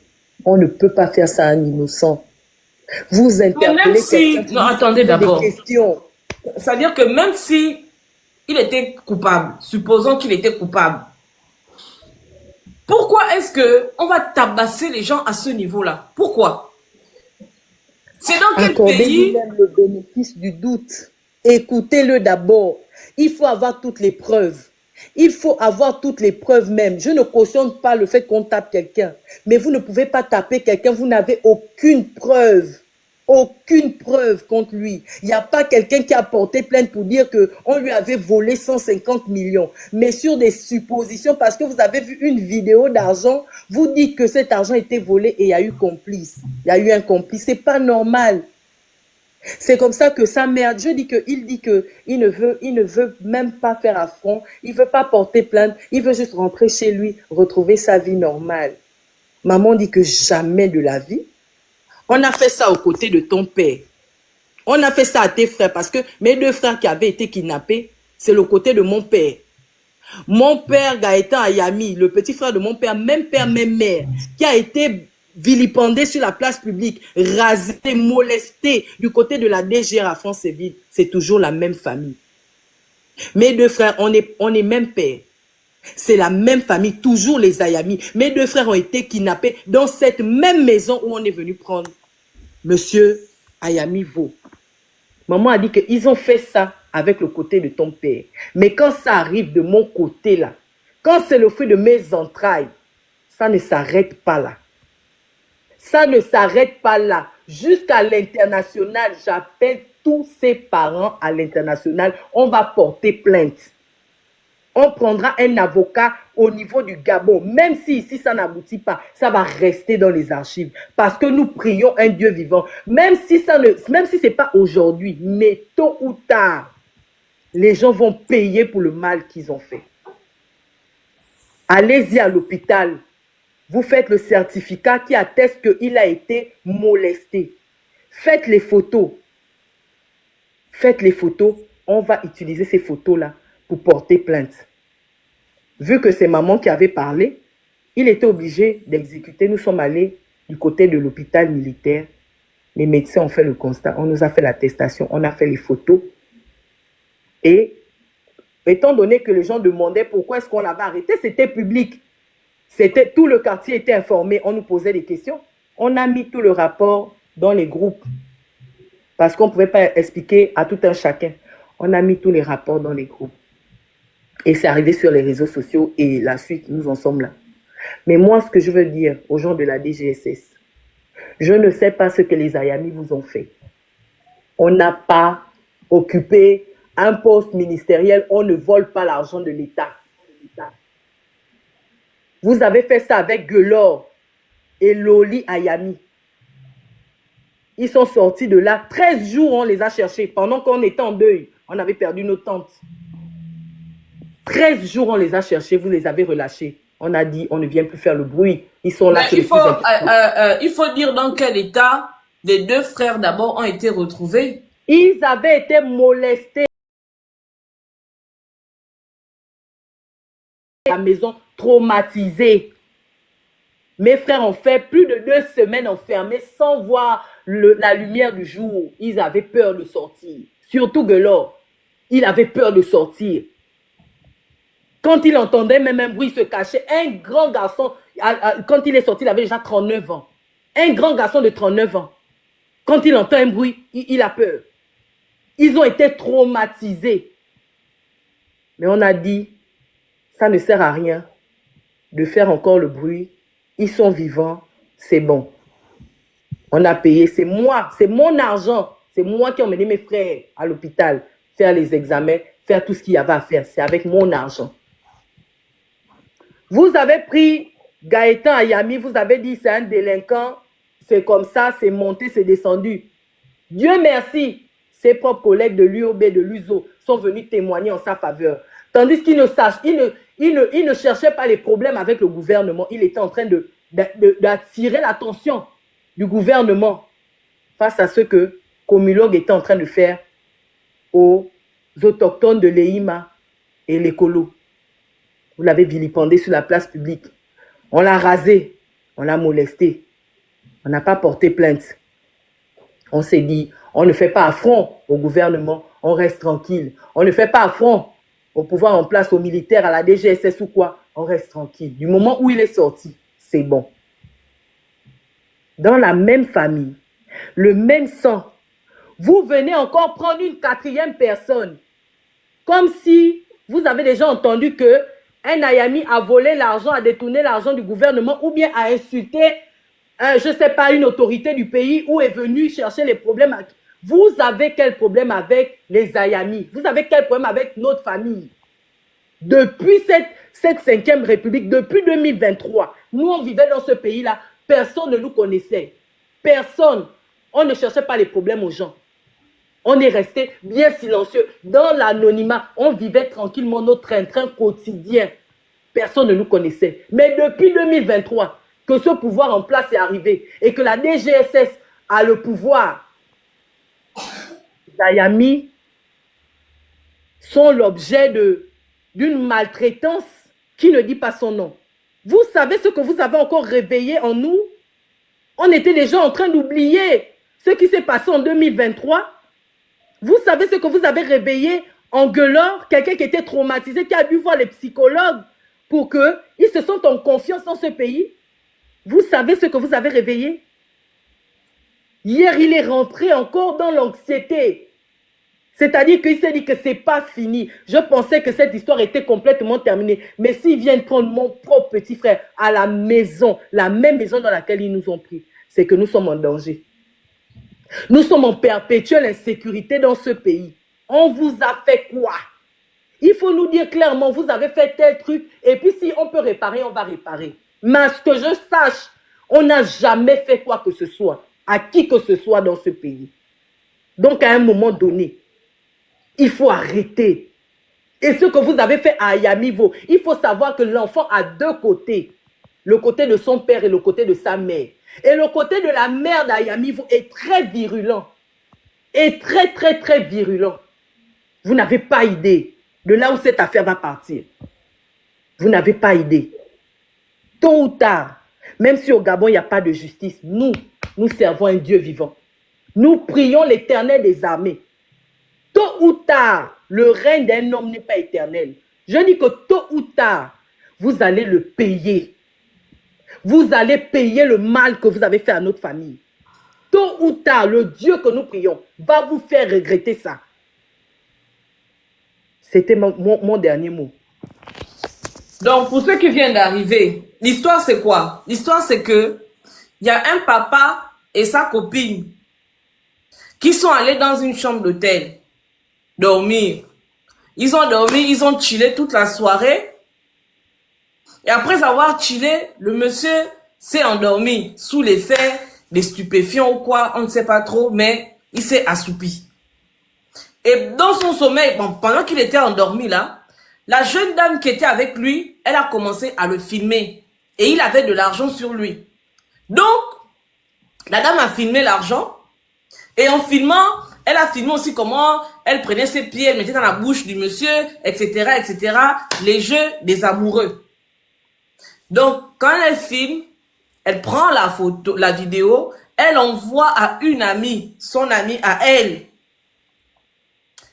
Speaker 2: On ne peut pas faire ça à un innocent. Vous interpellez quelqu'un qui
Speaker 1: non, attendez d'abord.
Speaker 2: des questions.
Speaker 1: C'est-à-dire que même si il était coupable, supposons qu'il était coupable, pourquoi est-ce qu'on va tabasser les gens à ce niveau-là? Pourquoi? C'est dans quel pays?
Speaker 2: Accordez-lui le bénéfice du doute. Écoutez-le d'abord. Il faut avoir toutes les preuves. Il faut avoir toutes les preuves même. Je ne cautionne pas le fait qu'on tape quelqu'un. Mais vous ne pouvez pas taper quelqu'un. Vous n'avez aucune preuve. Aucune preuve contre lui. Il n'y a pas quelqu'un qui a porté plainte pour dire qu'on lui avait volé 150 millions. Mais sur des suppositions, parce que vous avez vu une vidéo d'argent, vous dites que cet argent était volé et il y a eu complice. Il y a eu un complice. C'est pas normal. C'est comme ça que sa mère, il dit qu'il ne veut même pas faire affront, il ne veut pas porter plainte, il veut juste rentrer chez lui, retrouver sa vie normale. Maman dit que jamais de la vie. On a fait ça aux côtés de ton père. On a fait ça à tes frères parce que mes deux frères qui avaient été kidnappés, c'est le côté de mon père. Mon père, Gaëtan Ayami, le petit frère de mon père, même mère, qui a été vilipendé sur la place publique, rasé, molesté du côté de la DGR à Franceville, c'est toujours la même famille. Mes deux frères, on est même père. C'est la même famille, toujours les Ayami. Mes deux frères ont été kidnappés dans cette même maison où on est venu prendre Monsieur Ayami Vo. Maman a dit qu'ils ont fait ça avec le côté de ton père. Mais quand ça arrive de mon côté là, quand c'est le fruit de mes entrailles, ça ne s'arrête pas là. Ça ne s'arrête pas là. Jusqu'à l'international, j'appelle tous ses parents à l'international. On va porter plainte. On prendra un avocat au niveau du Gabon. Même si ici ça n'aboutit pas, ça va rester dans les archives. Parce que nous prions un Dieu vivant. Même si ce n'est pas aujourd'hui, mais tôt ou tard, les gens vont payer pour le mal qu'ils ont fait. Allez-y à l'hôpital. Vous faites le certificat qui atteste qu'il a été molesté. Faites les photos. Faites les photos. On va utiliser ces photos-là pour porter plainte. Vu que c'est maman qui avait parlé, il était obligé d'exécuter. Nous sommes allés du côté de l'hôpital militaire. Les médecins ont fait le constat. On nous a fait l'attestation. On a fait les photos. Et étant donné que les gens demandaient pourquoi est-ce qu'on l'avait arrêté, c'était public. Tout le quartier était informé. On nous posait des questions. On a mis tout le rapport dans les groupes. Parce qu'on ne pouvait pas expliquer à tout un chacun. On a mis tous les rapports dans les groupes. Et c'est arrivé sur les réseaux sociaux et la suite, nous en sommes là. Mais moi, ce que je veux dire aux gens de la DGSS, je ne sais pas ce que les Ayami vous ont fait. On n'a pas occupé un poste ministériel, on ne vole pas l'argent de l'État. Vous avez fait ça avec Guelor et Loli Ayami. Ils sont sortis de là. 13 jours, on les a cherchés. Pendant qu'on était en deuil, on avait perdu nos tantes. 13 jours, on les a cherchés, vous les avez relâchés. On a dit, on ne vient plus faire le bruit. Ils sont là.
Speaker 1: Il faut dire dans quel état les deux frères d'abord ont été retrouvés.
Speaker 2: Ils avaient été molestés. La maison traumatisée. Mes frères ont fait plus de 2 semaines enfermés sans voir la lumière du jour. Ils avaient peur de sortir. Surtout Guelor. Il avait peur de sortir. Quand il entendait même un bruit, il se cachait. Un grand garçon, quand il est sorti, il avait déjà 39 ans. Un grand garçon de 39 ans. Quand il entend un bruit, il a peur. Ils ont été traumatisés. Mais on a dit, ça ne sert à rien de faire encore le bruit. Ils sont vivants, c'est bon. On a payé, c'est moi, c'est mon argent. C'est moi qui ai emmené mes frères à l'hôpital, faire les examens, faire tout ce qu'il y avait à faire. C'est avec mon argent. Vous avez pris Gaëtan Ayami, vous avez dit c'est un délinquant, c'est comme ça, c'est monté, c'est descendu. Dieu merci, ses propres collègues de l'UOB, de l'USO sont venus témoigner en sa faveur. Tandis qu'il ne cherchait pas les problèmes avec le gouvernement. Il était en train d'attirer l'attention du gouvernement face à ce que Komilog était en train de faire aux autochtones de l'EIMA et l'écolo. Vous l'avez vilipendé sur la place publique. On l'a rasé, on l'a molesté. On n'a pas porté plainte. On s'est dit, on ne fait pas affront au gouvernement, on reste tranquille. On ne fait pas affront au pouvoir en place, aux militaires, à la DGSS ou quoi, on reste tranquille. Du moment où il est sorti, c'est bon. Dans la même famille, le même sang, vous venez encore prendre une quatrième personne. Comme si vous avez déjà entendu que un Ayami a volé l'argent, a détourné l'argent du gouvernement ou bien a insulté, je ne sais pas, une autorité du pays ou est venu chercher les problèmes. Vous avez quel problème avec les Ayami? Vous avez quel problème avec notre famille? Depuis cette 5e République, depuis 2023, nous on vivait dans ce pays-là, personne ne nous connaissait. Personne. On ne cherchait pas les problèmes aux gens. On est resté bien silencieux. Dans l'anonymat, on vivait tranquillement notre train-train quotidien. Personne ne nous connaissait. Mais depuis 2023, que ce pouvoir en place est arrivé et que la DGSS a le pouvoir, les Ayami sont l'objet d'une maltraitance qui ne dit pas son nom. Vous savez ce que vous avez encore réveillé en nous? On était déjà en train d'oublier ce qui s'est passé en 2023. Vous savez ce que vous avez réveillé en gueulant quelqu'un qui était traumatisé, qui a dû voir les psychologues pour qu'ils se sentent en confiance dans ce pays. Vous savez ce que vous avez réveillé? Hier, il est rentré encore dans l'anxiété. C'est-à-dire qu'il s'est dit que ce n'est pas fini. Je pensais que cette histoire était complètement terminée. Mais s'ils viennent prendre mon propre petit frère à la maison, la même maison dans laquelle ils nous ont pris, c'est que nous sommes en danger. Nous sommes en perpétuelle insécurité dans ce pays. On vous a fait quoi? Il faut nous dire clairement, vous avez fait tel truc, et puis si on peut réparer, on va réparer. Mais à ce que je sache, on n'a jamais fait quoi que ce soit, à qui que ce soit dans ce pays. Donc à un moment donné, il faut arrêter. Et ce que vous avez fait à Ayamivo, il faut savoir que l'enfant a deux côtés. Le côté de son père et le côté de sa mère. Et le côté de la mère d'Ayamivo est très virulent. Et très virulent. Vous n'avez pas idée de là où cette affaire va partir. Vous n'avez pas idée. Tôt ou tard, même si au Gabon il n'y a pas de justice, nous servons un Dieu vivant. Nous prions l'Éternel des armées. Tôt ou tard, le règne d'un homme n'est pas éternel. Je dis que tôt ou tard, vous allez le payer. Vous allez payer le mal que vous avez fait à notre famille. Tôt ou tard, le Dieu que nous prions va vous faire regretter ça. C'était mon dernier mot.
Speaker 1: Donc, pour ceux qui viennent d'arriver, l'histoire c'est quoi? L'histoire c'est que il y a un papa et sa copine qui sont allés dans une chambre d'hôtel dormir. Ils ont dormi, ils ont chillé toute la soirée. Et après avoir chillé, le monsieur s'est endormi sous l'effet des stupéfiants ou quoi, on ne sait pas trop, mais il s'est assoupi. Et dans son sommeil, pendant qu'il était endormi là, la jeune dame qui était avec lui, elle a commencé à le filmer. Et il avait de l'argent sur lui. Donc, la dame a filmé l'argent. Et en filmant, elle a filmé aussi comment elle prenait ses pieds, elle mettait dans la bouche du monsieur, etc., etc. Les jeux des amoureux. Donc, quand elle filme, elle prend la photo, la vidéo, elle envoie à une amie, son amie à elle,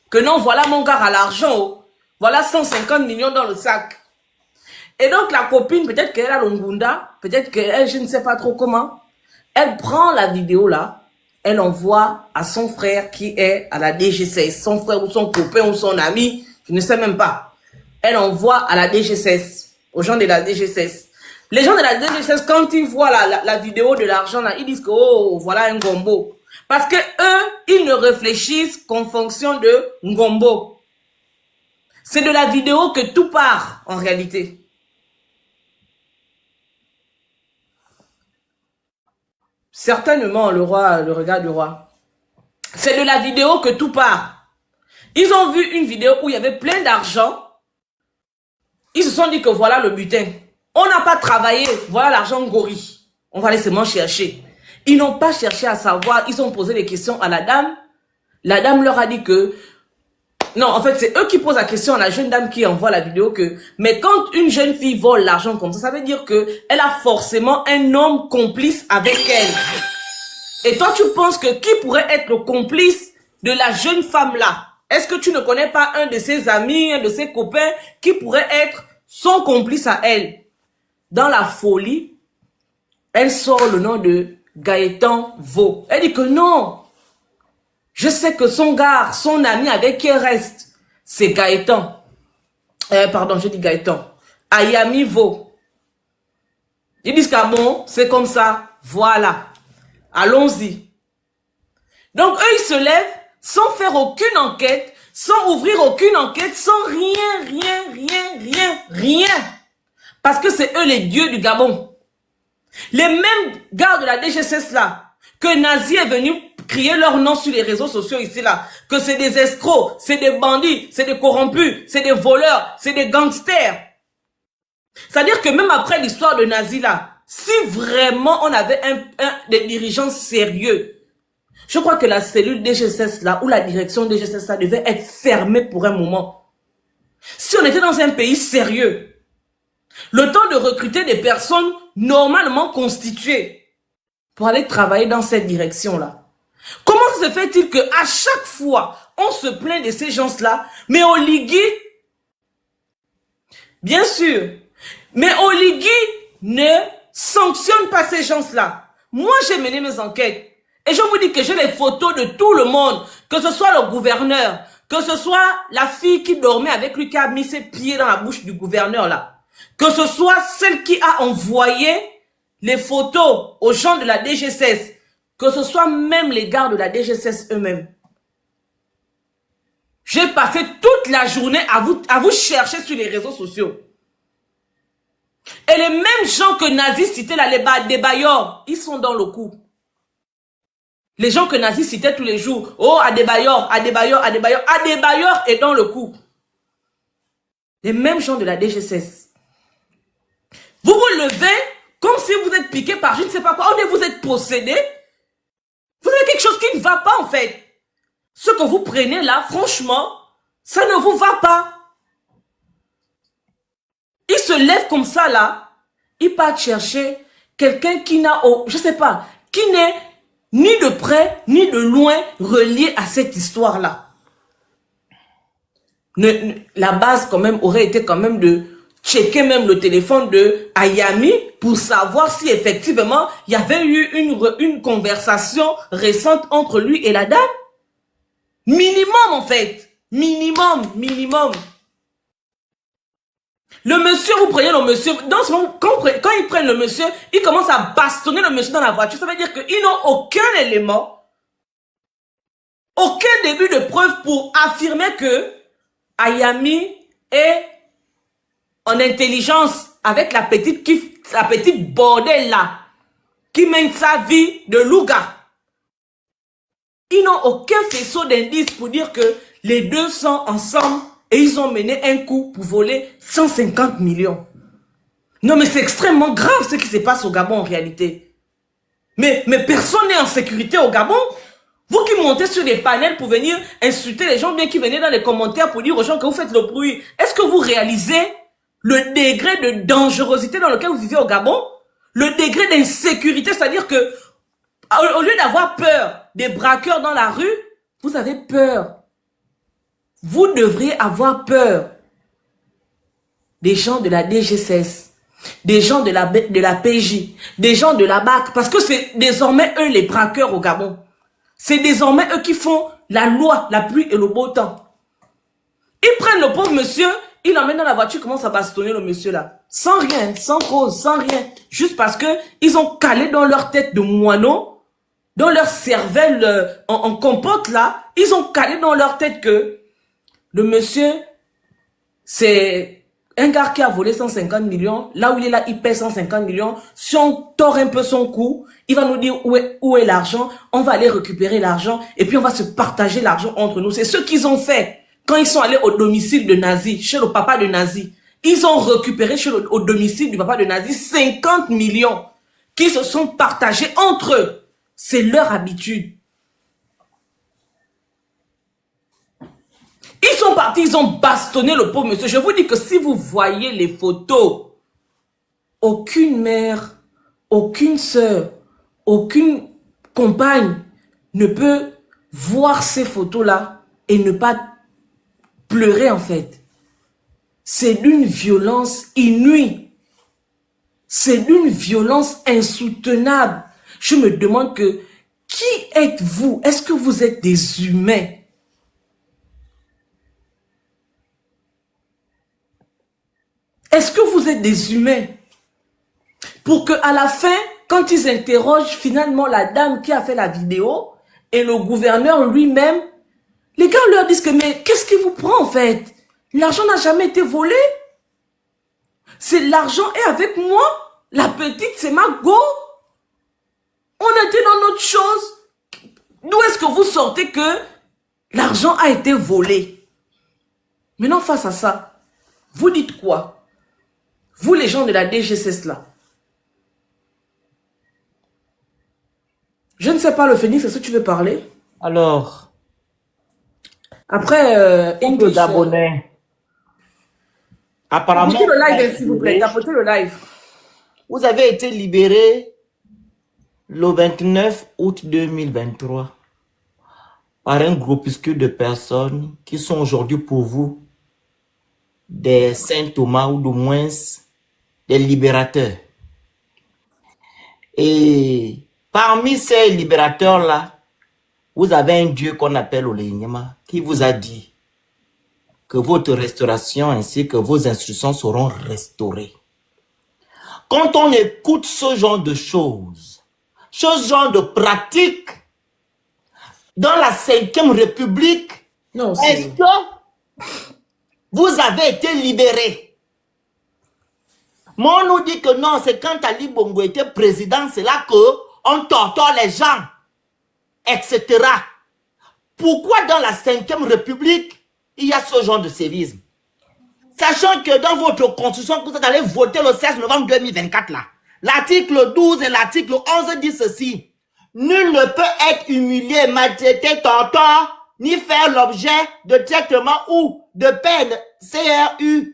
Speaker 1: que non, voilà mon gars à l'argent, voilà 150 millions dans le sac. Et donc, la copine, peut-être qu'elle a l'ongunda, peut-être qu'elle, je ne sais pas trop comment, elle prend la vidéo là, elle envoie à son frère qui est à la DGSS, son frère ou son copain ou son ami, je ne sais même pas. Elle envoie à la DGSS, aux gens de la DGSS. Les gens de la DGSS, quand ils voient la vidéo de l'argent là, ils disent que oh, voilà un gombo. Parce que eux, ils ne réfléchissent qu'en fonction de ngombo. C'est de la vidéo que tout part en réalité. Certainement, le roi, le regard du roi. C'est de la vidéo que tout part. Ils ont vu une vidéo où il y avait plein d'argent. Ils se sont dit que voilà le butin. On n'a pas travaillé, voilà l'argent gorille. On va aller seulement chercher. Ils n'ont pas cherché à savoir, ils ont posé des questions à la dame. La dame leur a dit que... Non, en fait, c'est eux qui posent la question à la jeune dame qui envoie la vidéo que... Mais quand une jeune fille vole l'argent comme ça veut dire que elle a forcément un homme complice avec elle. Et toi, tu penses que qui pourrait être le complice de la jeune femme là? Est-ce que tu ne connais pas un de ses amis, un de ses copains qui pourrait être son complice à elle? Dans la folie, elle sort le nom de Gaëtan Vaux. Elle dit que non. Je sais que son gars, son ami avec qui elle reste, c'est Gaëtan. Pardon, je dis Gaëtan. Ayami Vaux. Ils disent que bon, c'est comme ça. Voilà. Allons-y. Donc, eux, ils se lèvent sans faire aucune enquête, sans ouvrir aucune enquête, sans rien. Parce que c'est eux les dieux du Gabon. Les mêmes gars de la DGSS là, que Nazi est venu crier leur nom sur les réseaux sociaux ici là, que c'est des escrocs, c'est des bandits, c'est des corrompus, c'est des voleurs, c'est des gangsters. C'est-à-dire que même après l'histoire de Nazi là, si vraiment on avait des dirigeants sérieux, je crois que la cellule DGSS là, ou la direction DGSS là devait être fermée pour un moment. Si on était dans un pays sérieux, le temps de recruter des personnes normalement constituées pour aller travailler dans cette direction-là. Comment se fait-il qu'à chaque fois, on se plaint de ces gens-là, mais Oligui, bien sûr, mais Oligui ne sanctionne pas ces gens-là. Moi, j'ai mené mes enquêtes et je vous dis que j'ai les photos de tout le monde, que ce soit le gouverneur, que ce soit la fille qui dormait avec lui, qui a mis ses pieds dans la bouche du gouverneur là. Que ce soit celle qui a envoyé les photos aux gens de la DGSS, que ce soit même les gars de la DGSS eux-mêmes. J'ai passé toute la journée à vous chercher sur les réseaux sociaux. Et les mêmes gens que Nazi citait là, les Adebayor, ils sont dans le coup. Les gens que Nazi citait tous les jours, oh Adebayor est dans le coup. Les mêmes gens de la DGSS. Vous vous levez comme si vous êtes piqué par je ne sais pas quoi. On dit vous êtes possédé. Vous avez quelque chose qui ne va pas en fait. Ce que vous prenez là, franchement, ça ne vous va pas. Ils se lèvent comme ça là. Ils partent chercher quelqu'un qui n'a, je ne sais pas, qui n'est ni de près ni de loin relié à cette histoire là. La base quand même aurait été quand même de checker même le téléphone de Ayami pour savoir si effectivement il y avait eu une conversation récente entre lui et la dame. Minimum en fait. Minimum. Le monsieur, vous prenez le monsieur, dans ce moment, quand ils prennent le monsieur, ils commencent à bastonner le monsieur dans la voiture. Ça veut dire qu'ils n'ont aucun élément, aucun début de preuve pour affirmer que Ayami est en intelligence avec la petite bordelle là, qui mène sa vie de louga. Ils n'ont aucun faisceau d'indice pour dire que les deux sont ensemble et ils ont mené un coup pour voler 150 millions. Non mais c'est extrêmement grave ce qui se passe au Gabon en réalité. Mais personne n'est en sécurité au Gabon. Vous qui montez sur des panels pour venir insulter les gens, bien qui venaient dans les commentaires pour dire aux gens que vous faites le bruit. Est-ce que vous réalisez le degré de dangerosité dans lequel vous vivez au Gabon? Le degré d'insécurité, c'est-à-dire que au lieu d'avoir peur des braqueurs dans la rue, vous avez peur. Vous devriez avoir peur des gens de la DGSS, des gens de la PJ, des gens de la BAC, parce que c'est désormais eux les braqueurs au Gabon. C'est désormais eux qui font la loi, la pluie et le beau temps. Ils prennent le pauvre monsieur, ils l'emmènent dans la voiture, commencent à bastonner le monsieur là. Sans rien, sans cause, sans rien. Juste parce que ils ont calé dans leur tête de moineau, dans leur cervelle en compote là, ils ont calé dans leur tête que le monsieur, c'est un gars qui a volé 150 millions, là où il est là, il paie 150 millions. Si on tord un peu son cou, il va nous dire où est l'argent. On va aller récupérer l'argent et puis on va se partager l'argent entre nous. C'est ce qu'ils ont fait quand ils sont allés au domicile de Nazi, chez le papa de Nazi. Ils ont récupéré au domicile du papa de Nazi 50 millions qui se sont partagés entre eux. C'est leur habitude. Ils sont partis, ils ont bastonné le pauvre monsieur. Je vous dis que si vous voyez les photos, aucune mère, aucune sœur, aucune compagne ne peut voir ces photos-là et ne pas pleurer en fait. C'est d'une violence inouïe. C'est d'une violence insoutenable. Je me demande que, qui êtes-vous? Est-ce que vous êtes des humains? Est-ce que vous êtes des humains? Pour que à la fin, quand ils interrogent finalement la dame qui a fait la vidéo et le gouverneur lui-même, les gars leur disent que mais qu'est-ce qui vous prend en fait? L'argent n'a jamais été volé. C'est l'argent est avec moi. La petite, c'est ma go. On était dans notre chose. D'où est-ce que vous sortez que l'argent a été volé? Maintenant, face à ça, vous dites quoi? Vous, les gens de la DGSS là. Je ne sais pas, le Phénix, est-ce que tu veux parler?
Speaker 3: Alors,
Speaker 1: Après,
Speaker 3: nombre d'abonnés. Apparemment,
Speaker 1: tapotez le live, s'il vous plaît. Tapotez le live.
Speaker 3: vous avez été libéré le 29 août 2023 par un groupuscule de personnes qui sont aujourd'hui pour vous des Saint Thomas ou du moins des libérateurs. Et parmi ces libérateurs-là, vous avez un Dieu qu'on appelle Olenyama qui vous a dit que votre restauration ainsi que vos instructions seront restaurées. Quand on écoute ce genre de choses, ce genre de pratiques, dans la 5e République, est-ce que vous avez été libéré? Moi, on nous dit que non, c'est quand Ali Bongo était président, c'est là qu'on torture les gens, etc. Pourquoi dans la 5e République, il y a ce genre de sévisme? Sachant que dans votre constitution, vous allez voter le 16 novembre 2024, là, l'article 12 et l'article 11 dit ceci. Nul ne peut être humilié, maltraité, torturé, ni faire l'objet de traitement ou de peine, CRUELS,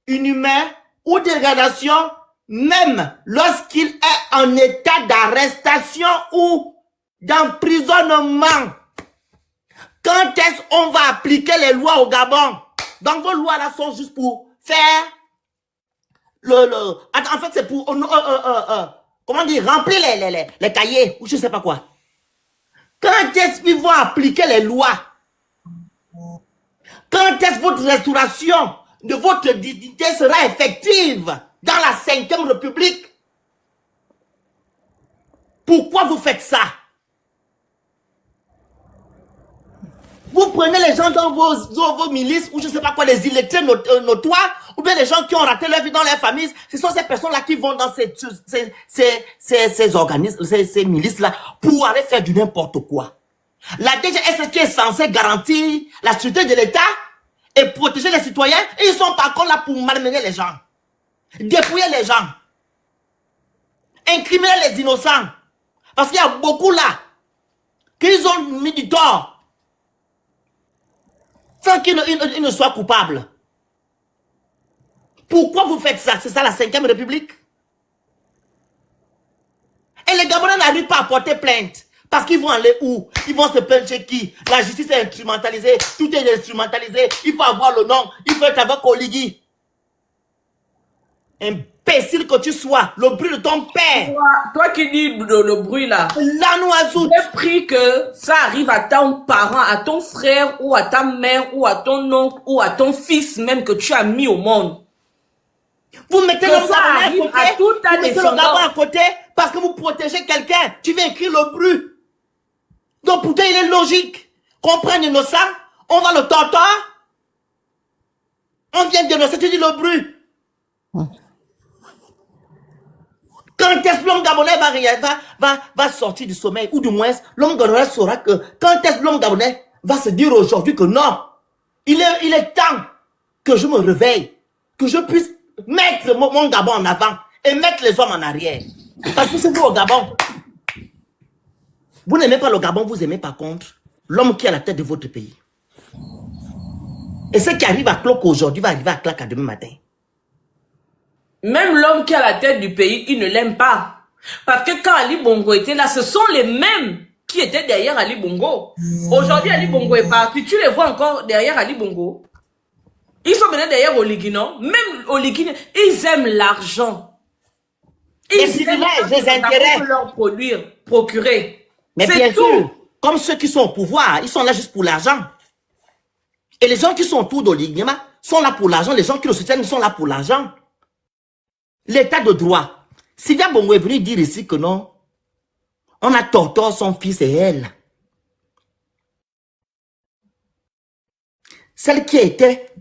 Speaker 3: inhumain ou de dégradation, même lorsqu'il est en état d'arrestation ou d'emprisonnement. Quand est-ce qu'on va appliquer les lois au Gabon? Donc vos lois là sont juste pour faire en fait c'est pour comment dire, remplir les cahiers ou je sais pas quoi. Quand est-ce qu'ils vont appliquer les lois? Quand est-ce que votre restauration de votre dignité sera effective dans la 5e République? Pourquoi vous faites ça? Vous prenez les gens dans vos milices ou je ne sais pas quoi, les illettrés notoires, ou bien les gens qui ont raté leur vie dans leur famille. Ce sont ces personnes-là qui vont dans ces organismes, ces milices-là, pour aller faire du n'importe quoi. La DGS qui est censée garantir la sécurité de l'État et protéger les citoyens, et ils sont par contre là pour malmener les gens, dépouiller les gens, incriminer les innocents. Parce qu'il y a beaucoup là qu'ils ont mis du tort sans qu'ils ne soient coupables. Pourquoi vous faites ça? C'est ça la 5e République? Et les Gabonais n'arrivent pas à porter plainte. Parce qu'ils vont aller où? Ils vont se plaindre chez qui? La justice est instrumentalisée. Tout est instrumentalisé. Il faut avoir le nom. Il faut être avec Oligui. Imbécile que tu sois. Le bruit de ton père.
Speaker 1: Toi qui dis le bruit là.
Speaker 3: Là, nous azout.
Speaker 1: J'ai pris que ça arrive à ton parent, à ton frère, ou à ta mère, ou à ton oncle, ou à ton fils même que tu as mis au monde.
Speaker 3: Vous mettez le Gabon à côté.
Speaker 1: À toute ta
Speaker 3: vous mettez le Gabon à côté parce que vous protégez quelqu'un. Tu veux écrire le bruit. Donc pourtant il est logique qu'on prenne innocent, on va le torturer. On vient dénoncer, tu dis le bruit. Quand est-ce que l'homme gabonais va sortir du sommeil, ou du moins, l'homme gabonais saura que quand est-ce que l'homme gabonais va se dire aujourd'hui que non, il est temps que je me réveille, que je puisse mettre mon Gabon en avant et mettre les hommes en arrière. Parce que c'est vous au Gabon. Vous n'aimez pas le Gabon, vous aimez par contre l'homme qui est à la tête de votre pays. Et ce qui arrive à Cloque aujourd'hui va arriver à Claque à demain matin.
Speaker 1: Même l'homme qui est à la tête du pays, il ne l'aime pas. Parce que quand Ali Bongo était là, ce sont les mêmes qui étaient derrière Ali Bongo. Aujourd'hui, Ali Bongo est parti. Tu les vois encore derrière Ali Bongo. Ils sont maintenant derrière Oligui, non? Même Oligui, ils aiment l'argent. Ils aiment
Speaker 3: les intérêts.
Speaker 1: leur procurer.
Speaker 3: Mais bien sûr, comme ceux qui sont au pouvoir, ils sont là juste pour l'argent. Et les gens qui sont autour d'Oligui sont là pour l'argent. Les gens qui le soutiennent sont là pour l'argent. L'état de droit. Sylvia Bongo est venu dire ici que non, on a torturé son fils et elle. Celle qui était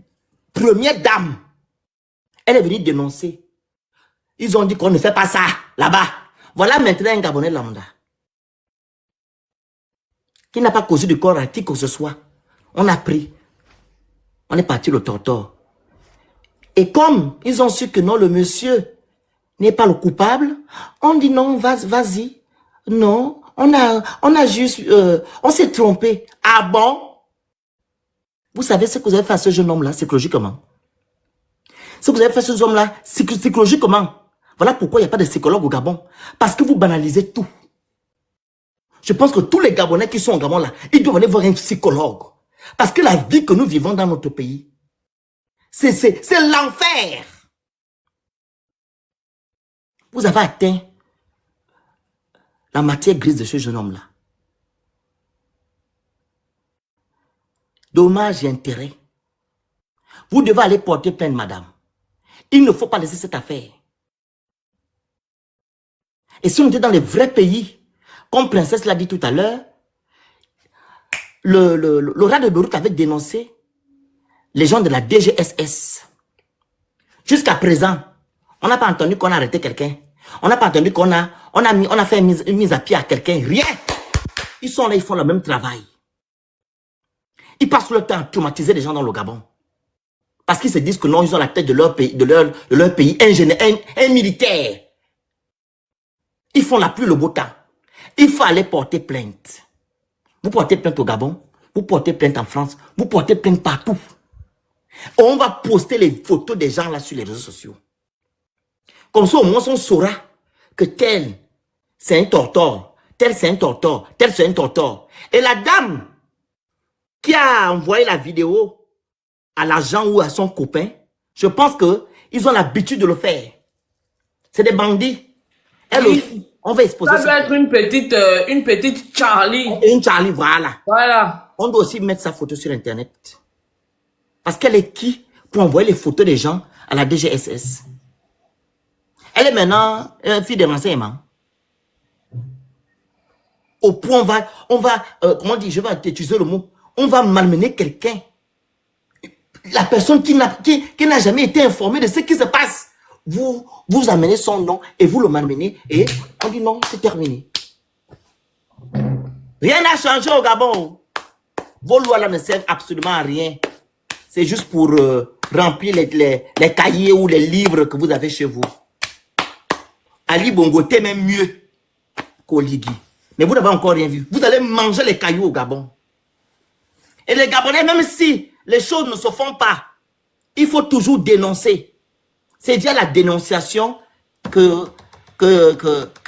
Speaker 3: première dame, elle est venue dénoncer. Ils ont dit qu'on ne fait pas ça là-bas. Voilà maintenant un Gabonais lambda qui n'a pas causé de corps à qui que ce soit. On a pris. On est parti le tortor. Et comme ils ont su que non, le monsieur n'est pas le coupable, on dit non, vas-y. Non, on a juste, on s'est trompé. Ah bon? Vous savez ce que vous avez fait à ce jeune homme-là, psychologiquement? Ce que vous avez fait à ce jeune homme-là, psychologiquement. Voilà pourquoi il n'y a pas de psychologue au Gabon. Parce que vous banalisez tout. Je pense que tous les Gabonais qui sont au Gabon là, ils doivent aller voir un psychologue. Parce que la vie que nous vivons dans notre pays, c'est l'enfer. Vous avez atteint la matière grise de ce jeune homme-là. Dommage et intérêt. Vous devez aller porter plainte, madame. Il ne faut pas laisser cette affaire. Et si on était dans les vrais pays, comme Princesse l'a dit tout à l'heure, le rat de Beyrouth avait dénoncé les gens de la DGSS. Jusqu'à présent, on n'a pas entendu qu'on a arrêté quelqu'un. On n'a pas entendu qu'on a fait une mise à pied à quelqu'un. Rien. Ils sont là, ils font le même travail. Ils passent le temps à traumatiser les gens dans le Gabon. Parce qu'ils se disent que non, ils ont la tête de leur pays, un militaire. Ils font la pluie le beau temps. Il faut aller porter plainte. Vous portez plainte au Gabon, vous portez plainte en France, vous portez plainte partout. On va poster les photos des gens là sur les réseaux sociaux. Comme ça, au moins, on saura que tel, c'est un tortor, tel, c'est un tortor, tel, c'est un tortor. Et la dame qui a envoyé la vidéo à l'agent ou à son copain, je pense qu'ils ont l'habitude de le faire. C'est des bandits. Elle aussi, on va exposer ça.
Speaker 1: Ça doit être une petite Charlie.
Speaker 3: Une Charlie, voilà.
Speaker 1: Voilà.
Speaker 3: On doit aussi mettre sa photo sur Internet. Parce qu'elle est qui pour envoyer les photos des gens à la DGSS? Elle est maintenant fille de renseignement. Au point, on va comment dire, je vais utiliser le mot, on va malmener quelqu'un. La personne qui n'a jamais été informée de ce qui se passe. Vous amenez son nom et vous le malmenez et on dit non, c'est terminé. Rien n'a changé au Gabon. Vos lois là ne servent absolument à rien. C'est juste pour remplir les cahiers ou les livres que vous avez chez vous. Ali Bongo était même mieux qu'Oligui. Mais vous n'avez encore rien vu. Vous allez manger les cailloux au Gabon. Et les Gabonais, même si les choses ne se font pas, il faut toujours dénoncer. C'est via la dénonciation que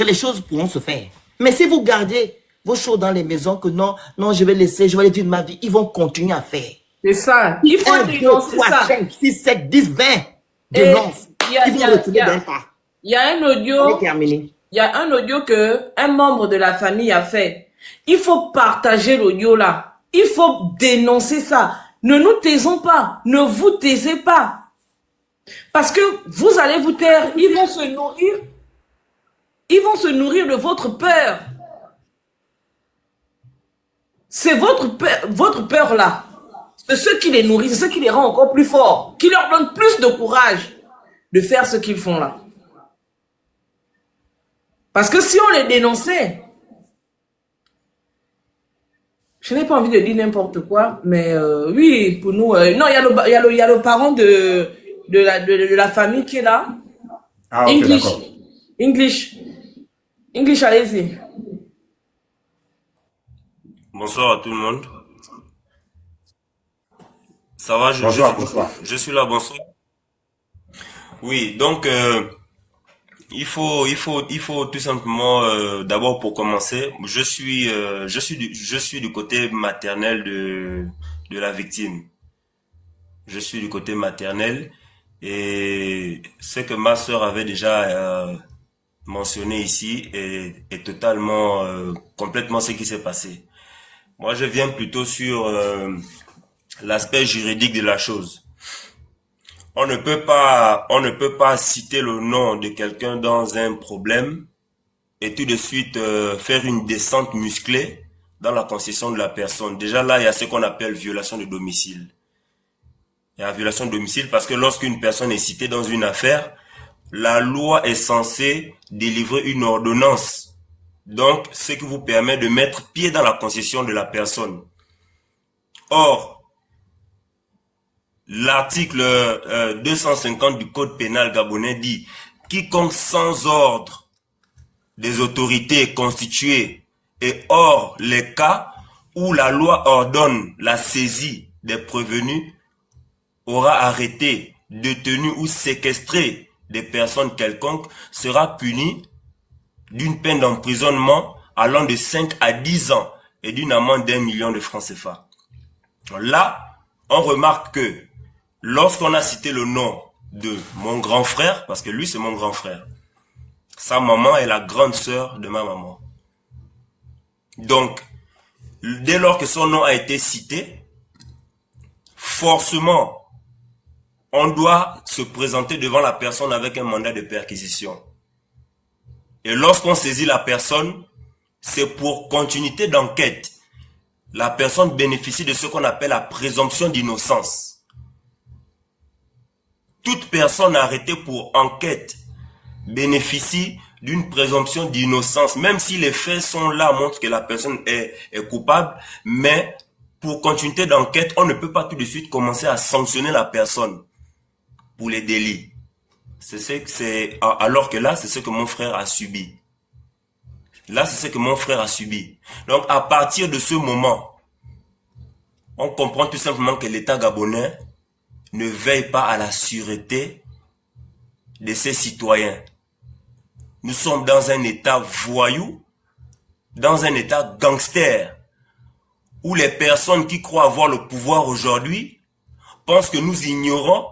Speaker 3: les choses pourront se faire. Mais si vous gardez vos choses dans les maisons, que non, je vais aller vivre ma vie, ils vont continuer à faire.
Speaker 1: C'est ça. Il faut
Speaker 3: 1, 2, 3, 5, 6, 7, 10, 20 dénonces. Ils vont retourner d'un pas.
Speaker 1: Il y a un audio.
Speaker 3: Terminé.
Speaker 1: Il y a un audio que un membre de la famille a fait. Il faut partager l'audio là. Il faut dénoncer ça. Ne nous taisons pas. Ne vous taisez pas. Parce que vous allez vous taire. Ils vont se nourrir. Ils vont se nourrir de votre peur. C'est votre peur là. C'est ceux qui les nourrissent, c'est ceux qui les rendent encore plus forts, qui leur donnent plus de courage de faire ce qu'ils font là. Parce que si on les dénonçait, je n'ai pas envie de dire n'importe quoi, mais oui, pour nous, non, il y a le parent de la famille qui est là.
Speaker 4: Ah, ok,
Speaker 1: English,
Speaker 4: d'accord.
Speaker 1: English, English, allez-y.
Speaker 5: Bonsoir à tout le monde. Ça va,
Speaker 4: Bonsoir, bonsoir.
Speaker 5: je suis là, bonsoir. Oui, donc il faut tout simplement d'abord pour commencer, je suis du côté maternel de la victime. Je suis du côté maternel et ce que ma sœur avait déjà mentionné ici est totalement complètement ce qui s'est passé. Moi, je viens plutôt sur l'aspect juridique de la chose. On ne peut pas citer le nom de quelqu'un dans un problème et tout de suite faire une descente musclée dans la concession de la personne. Déjà là, il y a ce qu'on appelle violation de domicile. Il y a violation de domicile parce que lorsqu'une personne est citée dans une affaire, la loi est censée délivrer une ordonnance. Donc, ce qui vous permet de mettre pied dans la concession de la personne. Or, l'article 250 du Code pénal gabonais dit « Quiconque sans ordre des autorités constituées et hors les cas où la loi ordonne la saisie des prévenus aura arrêté, détenu ou séquestré des personnes quelconques sera puni d'une peine d'emprisonnement allant de 5 à 10 ans et d'une amende d'1 million de francs CFA. » Là, on remarque que lorsqu'on a cité le nom de mon grand frère, parce que lui c'est mon grand frère, sa maman est la grande sœur de ma maman. Donc, dès lors que son nom a été cité, forcément, on doit se présenter devant la personne avec un mandat de perquisition. Et lorsqu'on saisit la personne, c'est pour continuité d'enquête. La personne bénéficie de ce qu'on appelle la présomption d'innocence. Toute personne arrêtée pour enquête bénéficie d'une présomption d'innocence, même si les faits sont là, montrent que la personne est coupable, mais pour continuité d'enquête, on ne peut pas tout de suite commencer à sanctionner la personne pour les délits. Alors que là, c'est ce que mon frère a subi. Là, c'est ce que mon frère a subi. Donc, à partir de ce moment, on comprend tout simplement que l'État gabonais ne veille pas à la sûreté de ses citoyens. Nous sommes dans un État voyou, dans un État gangster, où les personnes qui croient avoir le pouvoir aujourd'hui pensent que nous ignorons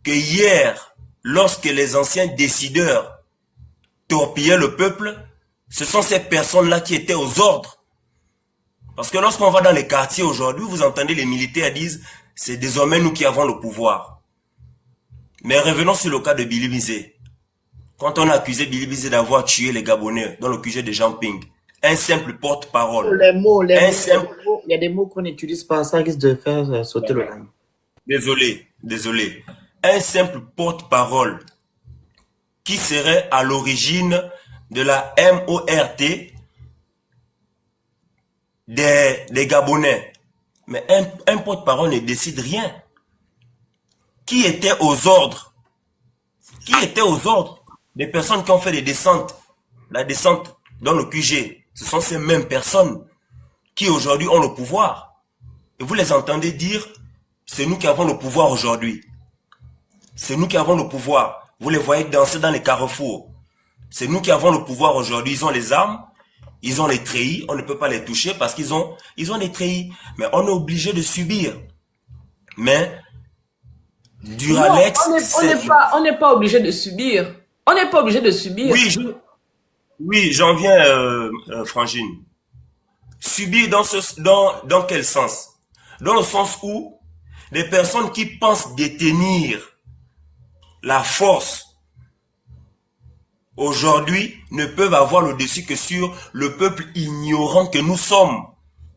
Speaker 5: que hier, lorsque les anciens décideurs torpillaient le peuple, ce sont ces personnes-là qui étaient aux ordres. Parce que lorsqu'on va dans les quartiers aujourd'hui, vous entendez les militaires dire « c'est désormais nous qui avons le pouvoir ». Mais revenons sur le cas de Billy Bizet. Quand on a accusé Billy Bizet d'avoir tué les Gabonais dans le QG de Jean-Ping, un simple porte-parole.
Speaker 3: Il y a des mots qu'on n'utilise pas, ça risque de faire sauter le langue.
Speaker 5: Désolé. Un simple porte-parole qui serait à l'origine de la MORT des Gabonais. Mais un porte-parole ne décide rien. Qui était aux ordres? Qui était aux ordres des personnes qui ont fait des descentes? La descente dans le QG, ce sont ces mêmes personnes qui aujourd'hui ont le pouvoir. Et vous les entendez dire, c'est nous qui avons le pouvoir aujourd'hui. C'est nous qui avons le pouvoir. Vous les voyez danser dans les carrefours. C'est nous qui avons le pouvoir aujourd'hui. Ils ont les armes, ils ont les treillis, on ne peut pas les toucher parce qu'ils ont les treillis. Mais on est obligé de subir. Mais Duralex,
Speaker 1: on n'est pas obligé de subir. On n'est pas obligé de subir.
Speaker 5: Oui, j'en viens, Frangine. Subir dans quel sens? Dans le sens où les personnes qui pensent détenir la force aujourd'hui ne peuvent avoir le dessus que sur le peuple ignorant que nous sommes.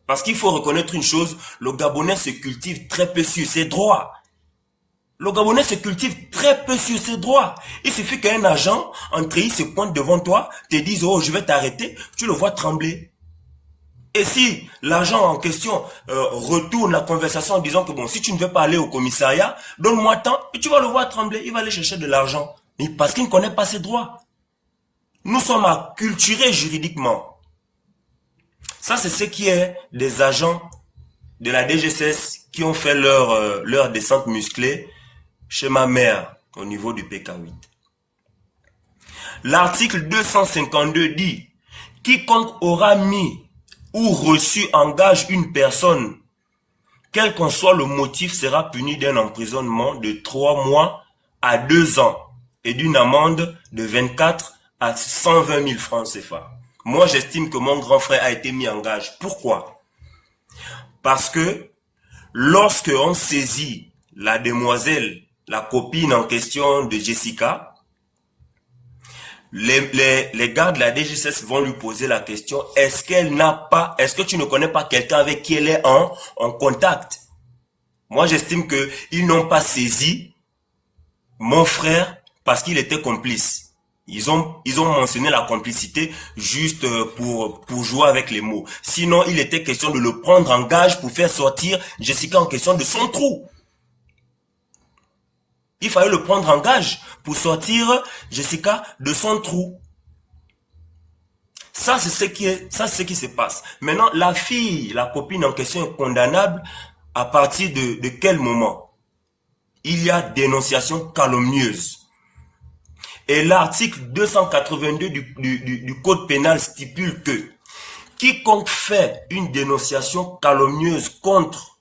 Speaker 5: Parce qu'il faut reconnaître une chose, le Gabonais se cultive très peu sur ses droits. Le Gabonais se cultive très peu sur ses droits. Il suffit qu'un agent, entré, se pointe devant toi, te dise, oh, je vais t'arrêter, tu le vois trembler. Et si l'agent en question retourne la conversation en disant que bon, si tu ne veux pas aller au commissariat, donne-moi tant, et tu vas le voir trembler, il va aller chercher de l'argent. Mais parce qu'il ne connaît pas ses droits. Nous sommes acculturés juridiquement. Ça, c'est ce qui est des agents de la DGSS qui ont fait leur descente musclée chez ma mère au niveau du PK8. L'article 252 dit « Quiconque aura mis ou reçu en gage une personne, quel qu'en soit le motif, sera puni d'un emprisonnement de 3 mois à 2 ans et d'une amende de 24 à 120 000 francs CFA. » Moi, j'estime que mon grand frère a été mis en gage. Pourquoi? Parce que lorsque on saisit la demoiselle, la copine en question de Jessica, les gars de la DGSS vont lui poser la question, est-ce que tu ne connais pas quelqu'un avec qui elle est en contact? Moi, j'estime que ils n'ont pas saisi mon frère parce qu'il était complice. Ils ont mentionné la complicité juste pour jouer avec les mots. Sinon, il était question de le prendre en gage pour faire sortir Jessica en question de son trou. Il fallait le prendre en gage pour sortir Jessica de son trou. Ça, c'est ce qui se passe. Maintenant, la fille, la copine en question est condamnable à partir de quel moment? Il y a dénonciation calomnieuse. Et l'article 282 du Code pénal stipule que quiconque fait une dénonciation calomnieuse contre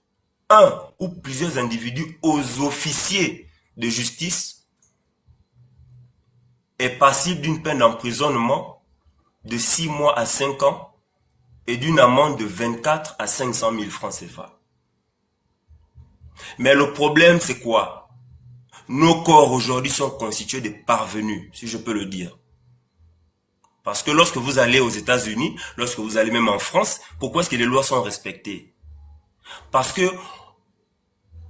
Speaker 5: un ou plusieurs individus aux officiers de justice est passible d'une peine d'emprisonnement de 6 mois à 5 ans et d'une amende de 24 à 500 000 francs CFA. Mais le problème, c'est quoi? Nos corps aujourd'hui sont constitués de parvenus, si je peux le dire. Parce que lorsque vous allez aux États-Unis, lorsque vous allez même en France, pourquoi est-ce que les lois sont respectées? Parce que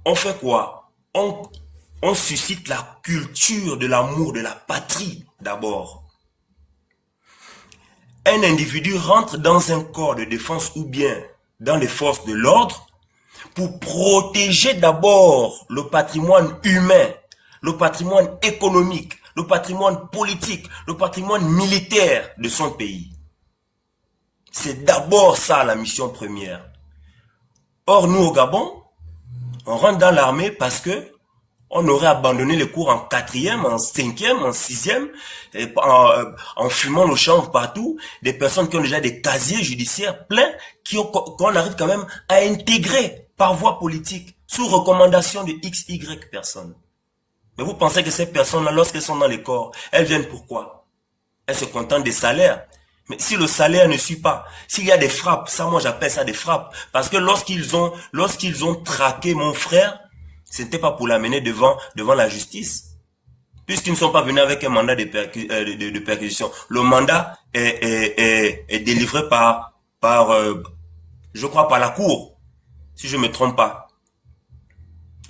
Speaker 5: on fait quoi? On suscite la culture de l'amour de la patrie d'abord. Un individu rentre dans un corps de défense ou bien dans les forces de l'ordre pour protéger d'abord le patrimoine humain, le patrimoine économique, le patrimoine politique, le patrimoine militaire de son pays. C'est d'abord ça la mission première. Or, nous au Gabon, on rentre dans l'armée parce que on aurait abandonné les cours en 4e, en 5e, en 6e, en fumant le chanvre partout, des personnes qui ont déjà des casiers judiciaires pleins, qu'on arrive quand même à intégrer par voie politique, sous recommandation de XY personnes. Mais vous pensez que ces personnes-là, lorsqu'elles sont dans les corps, elles viennent pourquoi? Elles se contentent des salaires. Mais si le salaire ne suit pas, s'il y a des frappes, ça moi j'appelle ça des frappes. Parce que lorsqu'ils ont traqué mon frère, ce n'était pas pour l'amener devant la justice. Puisqu'ils ne sont pas venus avec un mandat de perquisition. Le mandat est délivré je crois par la cour, si je ne me trompe pas.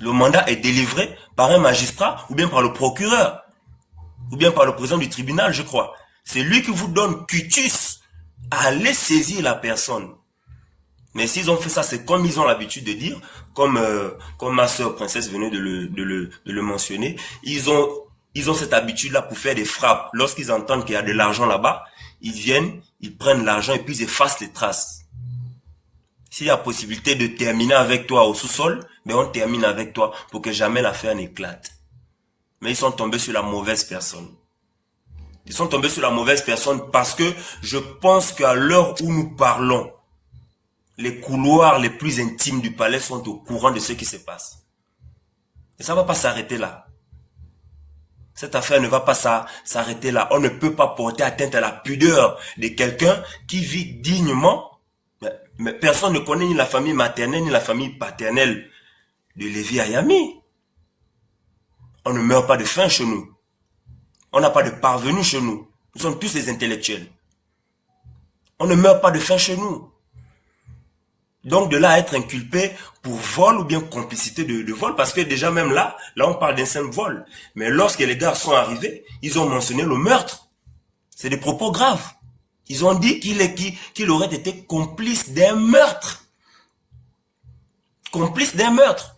Speaker 5: Le mandat est délivré par un magistrat ou bien par le procureur ou bien par le président du tribunal, je crois. C'est lui qui vous donne cutus à aller saisir la personne. Mais s'ils ont fait ça, c'est comme ils ont l'habitude de dire, comme ma soeur princesse venait de le mentionner, ils ont cette habitude-là pour faire des frappes. Lorsqu'ils entendent qu'il y a de l'argent là-bas, ils viennent, ils prennent l'argent et puis ils effacent les traces. S'il y a possibilité de terminer avec toi au sous-sol, mais on termine avec toi pour que jamais l'affaire n'éclate. Mais ils sont tombés sur la mauvaise personne. Ils sont tombés sur la mauvaise personne parce que je pense qu'à l'heure où nous parlons, les couloirs les plus intimes du palais sont au courant de ce qui se passe. Et ça ne va pas s'arrêter là. Cette affaire ne va pas s'arrêter là. On ne peut pas porter atteinte à la pudeur de quelqu'un qui vit dignement. Mais personne ne connaît ni la famille maternelle ni la famille paternelle de Lévi Ayami. On ne meurt pas de faim chez nous. On n'a pas de parvenus chez nous. Nous sommes tous des intellectuels. On ne meurt pas de faim chez nous. Donc de là à être inculpé pour vol ou bien complicité de vol, parce que déjà même là on parle d'un simple vol. Mais lorsque les gars sont arrivés, ils ont mentionné le meurtre. C'est des propos graves. Ils ont dit qu'il aurait été complice d'un meurtre. Complice d'un meurtre.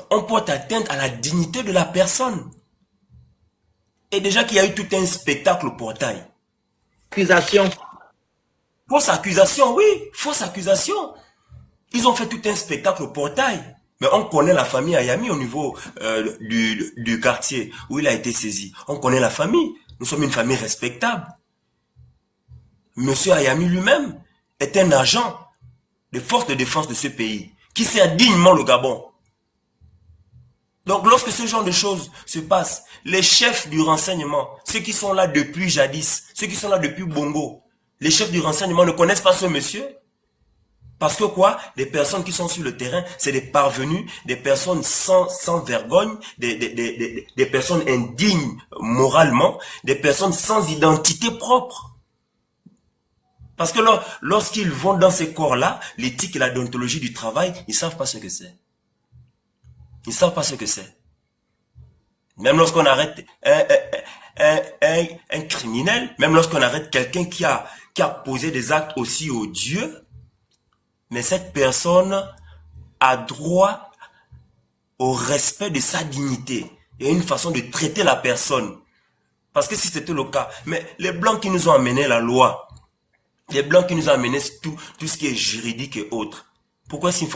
Speaker 5: On porte atteinte à la dignité de la personne. Et déjà qu'il y a eu tout un spectacle au portail.
Speaker 3: Accusation.
Speaker 5: Fausse accusation, oui, fausse accusation. Ils ont fait tout un spectacle au portail. Mais on connaît la famille Ayami au niveau du quartier où il a été saisi. On connaît la famille. Nous sommes une famille respectable. Monsieur Ayami lui-même est un agent des forces de défense de ce pays qui sert dignement le Gabon. Donc lorsque ce genre de choses se passe, les chefs du renseignement, ceux qui sont là depuis jadis, ceux qui sont là depuis Bongo, les chefs du renseignement ne connaissent pas ce monsieur. Parce que quoi? Les personnes qui sont sur le terrain, c'est des parvenus, des personnes sans vergogne, des personnes indignes moralement, des personnes sans identité propre. Parce que lorsqu'ils vont dans ces corps-là, l'éthique et la déontologie du travail, ils ne savent pas ce que c'est. Ils ne savent pas ce que c'est. Même lorsqu'on arrête un criminel, même lorsqu'on arrête quelqu'un qui a posé des actes aussi odieux, mais cette personne a droit au respect de sa dignité et une façon de traiter la personne. Parce que si c'était le cas, mais les Blancs qui nous ont amené la loi, les Blancs qui nous ont amené tout ce qui est juridique et autres, pourquoi s'ils ne font